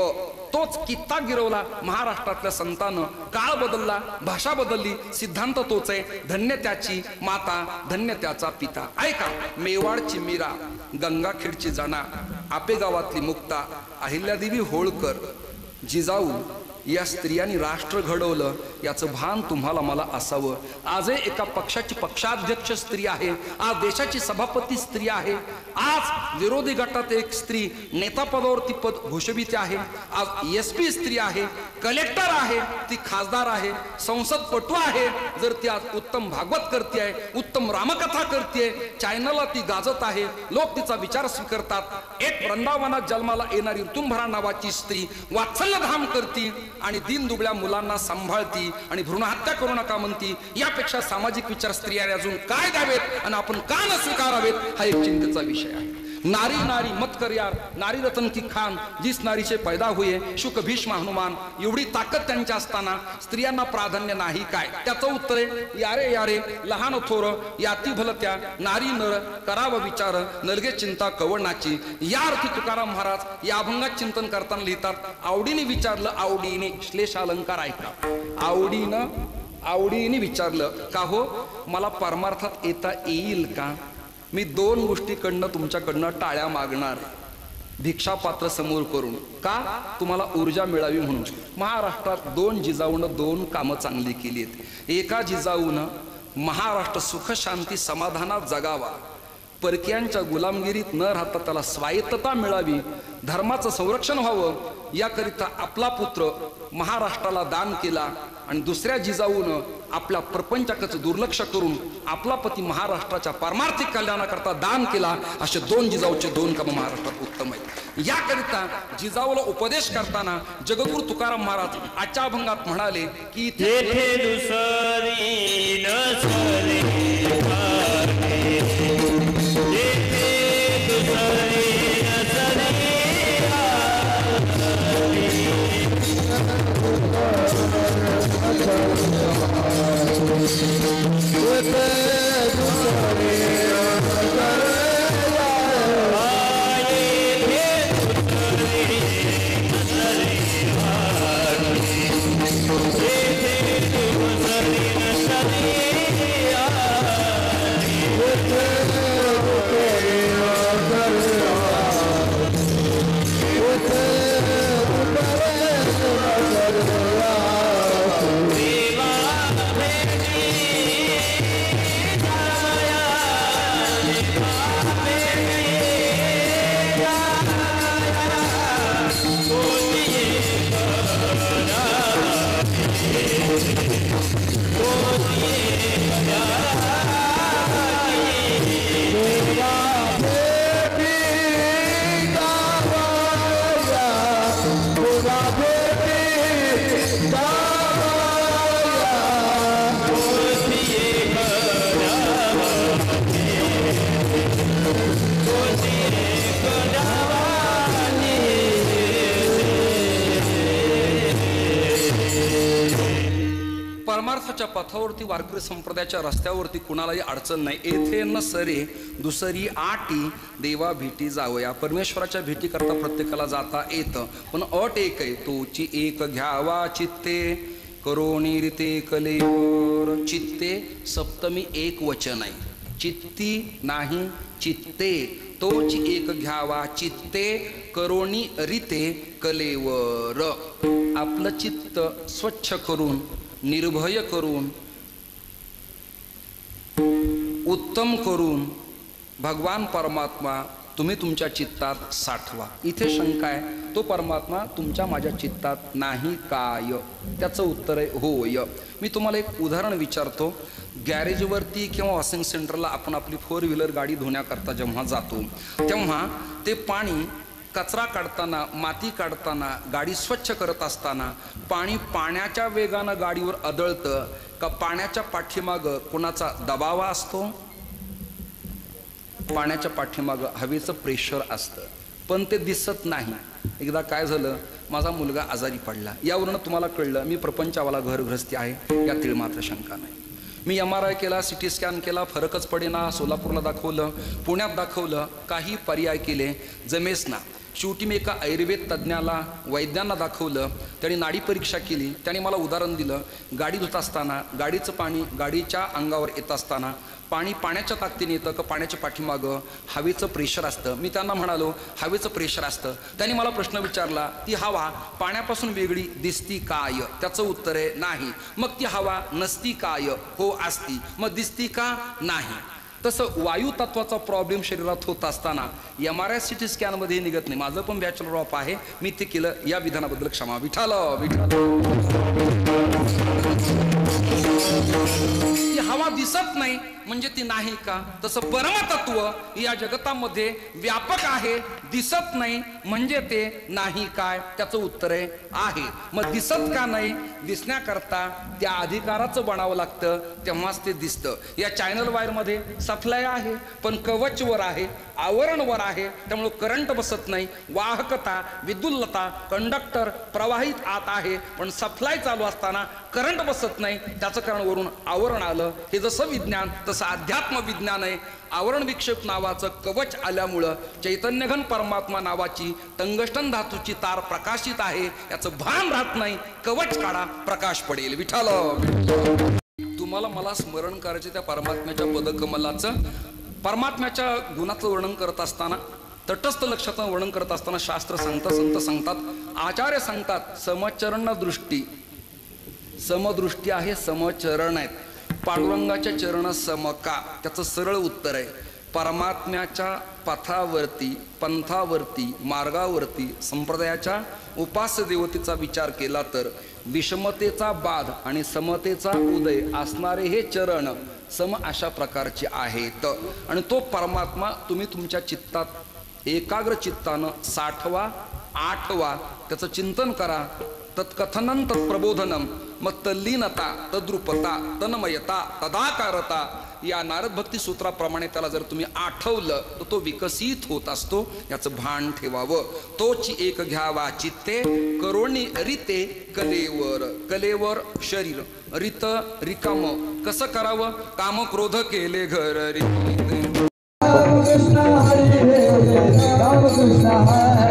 तोच कित्ता गिरवला महाराष्ट्रातल्या संतानं. काळ बदलला, भाषा बदलली, सिद्धांत तोच आहे. धन्य त्याची माता, धन्य त्याचा पिता. ऐका, मेवाडची मीरा, गंगाखेडची जना, आपेगावातली मुक्ता, अहिल्यादेवी होळकर, जिजाऊ या स्त्रियांनी राष्ट्र घडवलं याचं भान तुम्हाला मला असावं. आजही एका पक्षाची पक्षाध्यक्ष स्त्री आहे, आज देशाची सभापती स्त्री आहे, आज विरोधी गटात एक स्त्री नेता पदावरती पद भूषविते आहे, आज SP स्त्री आहे, कलेक्टर आहे, ती खासदार आहे, संसदपटू आहे. जर ती आज उत्तम भागवत करते आहे, उत्तम रामकथा करते, चॅनलला ती गाजत आहे, लोक तिचा विचार स्वीकारतात. एक वृंदावनात जन्माला येणारी ऋतुंभरा नावाची स्त्री वात्सल्यधाम करती आणि दीन दुबळ्या मुलांना सांभाळती आणि भ्रूणहत्या करू नका म्हणती. यापेक्षा सामाजिक विचार स्त्रियांनी अजून काय द्यावेत आणि आपण का न स्वीकारावेत हा एक चिंतेचा विषय आहे. नारी नारी मत कर यार, नारी रतन की खान, जिस नारी से पैदा हुए शुक भीष्म हनुमान. एवढी ताकद त्यांच्या असताना स्त्रियांना प्राधान्य नाही काय? त्याचं उत्तर आहे यारे यारे लहान थोर याती भलत्या नारी नर करावं विचार नलगे चिंता कवडनाची. या अर्थी तुकाराम महाराज या अभंगात चिंतन करताना लिहितात, आवडीने विचारलं आवडीने. श्लेष अलंकार ऐका. आवडीने विचारलं का हो मला परमार्थात येता येईल का? मी 2 गोष्टीकडनं तुमच्याकडनं टाळ्या मागणार. भिक्षापात्र समोर करून का? तुम्हाला ऊर्जा मिळावी म्हणून. महाराष्ट्रात 2 जिजाऊनं 2 कामं चांगली केली आहेत. एका जिजाऊनं महाराष्ट्र सुख शांती समाधानात जगावा, परकीयांच्या गुलामगिरीत न राहता त्याला स्वायत्तता मिळावी, धर्माचं संरक्षण व्हावं, याकरिता आपला पुत्र महाराष्ट्राला दान केला. आणि दुसऱ्या जिजाऊनं आपल्या प्रपंचाकडचं दुर्लक्ष करून आपला पती महाराष्ट्राच्या पारमार्थिक कल्याणाकरता दान केला. असे 2 जिजाऊचे 2 कामं महाराष्ट्रात उत्तम आहेत. याकरिता जिजाऊला उपदेश करताना जगद्गुरु तुकाराम महाराज आजच्या अभंगात म्हणाले की तेथे दुसरी नसरे मार्गे, तेथे दुसरी नसरे परमार्थाच्या पथावरती वारकरी संप्रदायाच्या रस्त्यावरती कुणालाही अडचण नाही. येथे न सरे दुसरी आटी देवा भेटी जावया. परमेश्वराच्या भेटी करता प्रत्येकाला जाता येतं, पण अट एक आहे, तोची एक घ्यावा चित्ते करोनी रीते कलेवर. चित्ते सप्तमी एक वचन आहे, चित्ती नाही चित्ते. तोच एक घ्यावा चित्ते करोनी रीते कलेवर. आपलं चित्त स्वच्छ करून, निर्भय करून, उत्तम करून भगवान परमात्मा तुम्ही तुमच्या चित्तात साठवा. इथे शंका आहे, तो परमात्मा तुमच्या माझ्या चित्तात नाही काय? त्याचं उत्तर आहे होय. मी तुम्हाला एक उदाहरण विचारतो. गॅरेजवरती किंवा वॉशिंग सेंटरला आपण आपली 4 व्हीलर गाडी धुण्याकरता जेव्हा जातो, तेव्हा ते पाणी कचरा काढताना, माती काढताना, गाडी स्वच्छ करत असताना पाणी पाण्याच्या वेगानं गाडीवर आदळतं का पाण्याच्या पाठीमागं कोणाचा दबाव असतो? पाण्याच्या पाठीमागं हवेचं प्रेशर असतं, पण ते दिसत नाही. एकदा काय झालं, माझा मुलगा आजारी पडला. यावरून तुम्हाला कळलं मी प्रपंचावाला घरगृहस्थी आहे, यातील मात्र शंका नाही. मी MRI केला, CT स्कॅन केला, फरकच पडेना. सोलापूरला दाखवलं, पुण्यात दाखवलं, काही पर्याय केले, जमेस ना. शेवटी मी एका आयुर्वेद तज्ज्ञाला, वैद्यांना दाखवलं. त्यांनी नाडी परीक्षा केली. त्यांनी मला उदाहरण दिलं, गाडी धुत असताना गाडीचं पाणी गाडीच्या अंगावर येत असताना पाणी पाण्याच्या ताकदीने येतं का पाण्याच्या पाठीमागं हवेचं प्रेशर असतं? मी त्यांना म्हणालो हवेचं प्रेशर असतं. त्यांनी मला प्रश्न विचारला, ती हवा पाण्यापासून वेगळी दिसती काय? त्याचं उत्तर आहे नाही. मग ती हवा नसती काय? हो असती. मग दिसती का? नाही. तसं वायू तत्वाचा प्रॉब्लेम शरीरात होत असताना MRI CT स्कॅनमध्ये निघत नाही. माझं पण बॅचलर ऑफ आहे, मी ते केलं. या विधानाबद्दल क्षमा. विठाल ती हवा दिसत नाही म्हणजे ती नाही का? तसं परमतत्व या जगतामध्ये व्यापक आहे, दिसत नाही म्हणजे ते नाही काय? त्याचं उत्तर आहे. मग दिसत का नाही? दिसण्याकरता त्या अधिकाराचं बनावं लागतं, तेव्हाच ते दिसतं. या चॅनल वायरमध्ये सप्लाय आहे, पण कवच वर आहे, आवरण वर आहे, त्यामुळे करंट बसत नाही. वाहकता, विद्युल्लता, कंडक्टर प्रवाहित आत आहे, पण सप्लाय चालू असताना करंट बसत नाही. त्याचं कारण वरून आवरण आलं. हे जसं विज्ञान तसं अध्यात्म विज्ञान आहे. आवरण विक्षेप नावाचं कवच आल्यामुळं चैतन्यघन परमात्मा नावाची टंगस्टन धातूची तार प्रकाशित आहे, याचं भान राहत नाही. कवच काढा, प्रकाश पडेल. विठाल तुम्हाला मला स्मरण करायचे त्या परमात्म्याच्या पदकमलाचं. परमात्म्याच्या गुणाचं वर्णन करत असताना, तटस्थ लक्षाचं वर्णन करत असताना शास्त्र सांगतात, संत सांगतात, आचार्य सांगतात, समचरण दृष्टी. समदृष्टी आहे, समचरण आहेत. पांडुरंगाच्या चरण समका. त्याचं सरळ उत्तर आहे, परमात्म्याच्या पथावरती, पंथावरती, मार्गावरती संप्रदायाच्या उपास्य देवतेचा विचार केला तर विषमतेचा बाध आणि समतेचा उदय असणारे हे चरण सम अशा प्रकारचे आहेत. आणि तो परमात्मा तुम्ही तुमच्या चित्तात एकाग्र चित्तानं 60वा 8वा त्याचं चिंतन करा. तत्कथनं तत्प्रबोधनम, मग तल्लीनता, तद्रुपता, तन्मयता, तदाकारता या नारद भक्ती सूत्राप्रमाणे त्याला जर तुम्ही आठवलं तर तो विकसित होत असतो. याचं भान ठेवावं. तोची एक घ्यावा चित्ते, करोणी रिते कलेवर. कलेवर शरीर, रित रिकाम. कसं करावं? काम क्रोध केले घर रिते. Krishna Hare Hare, Ram Krishna Hare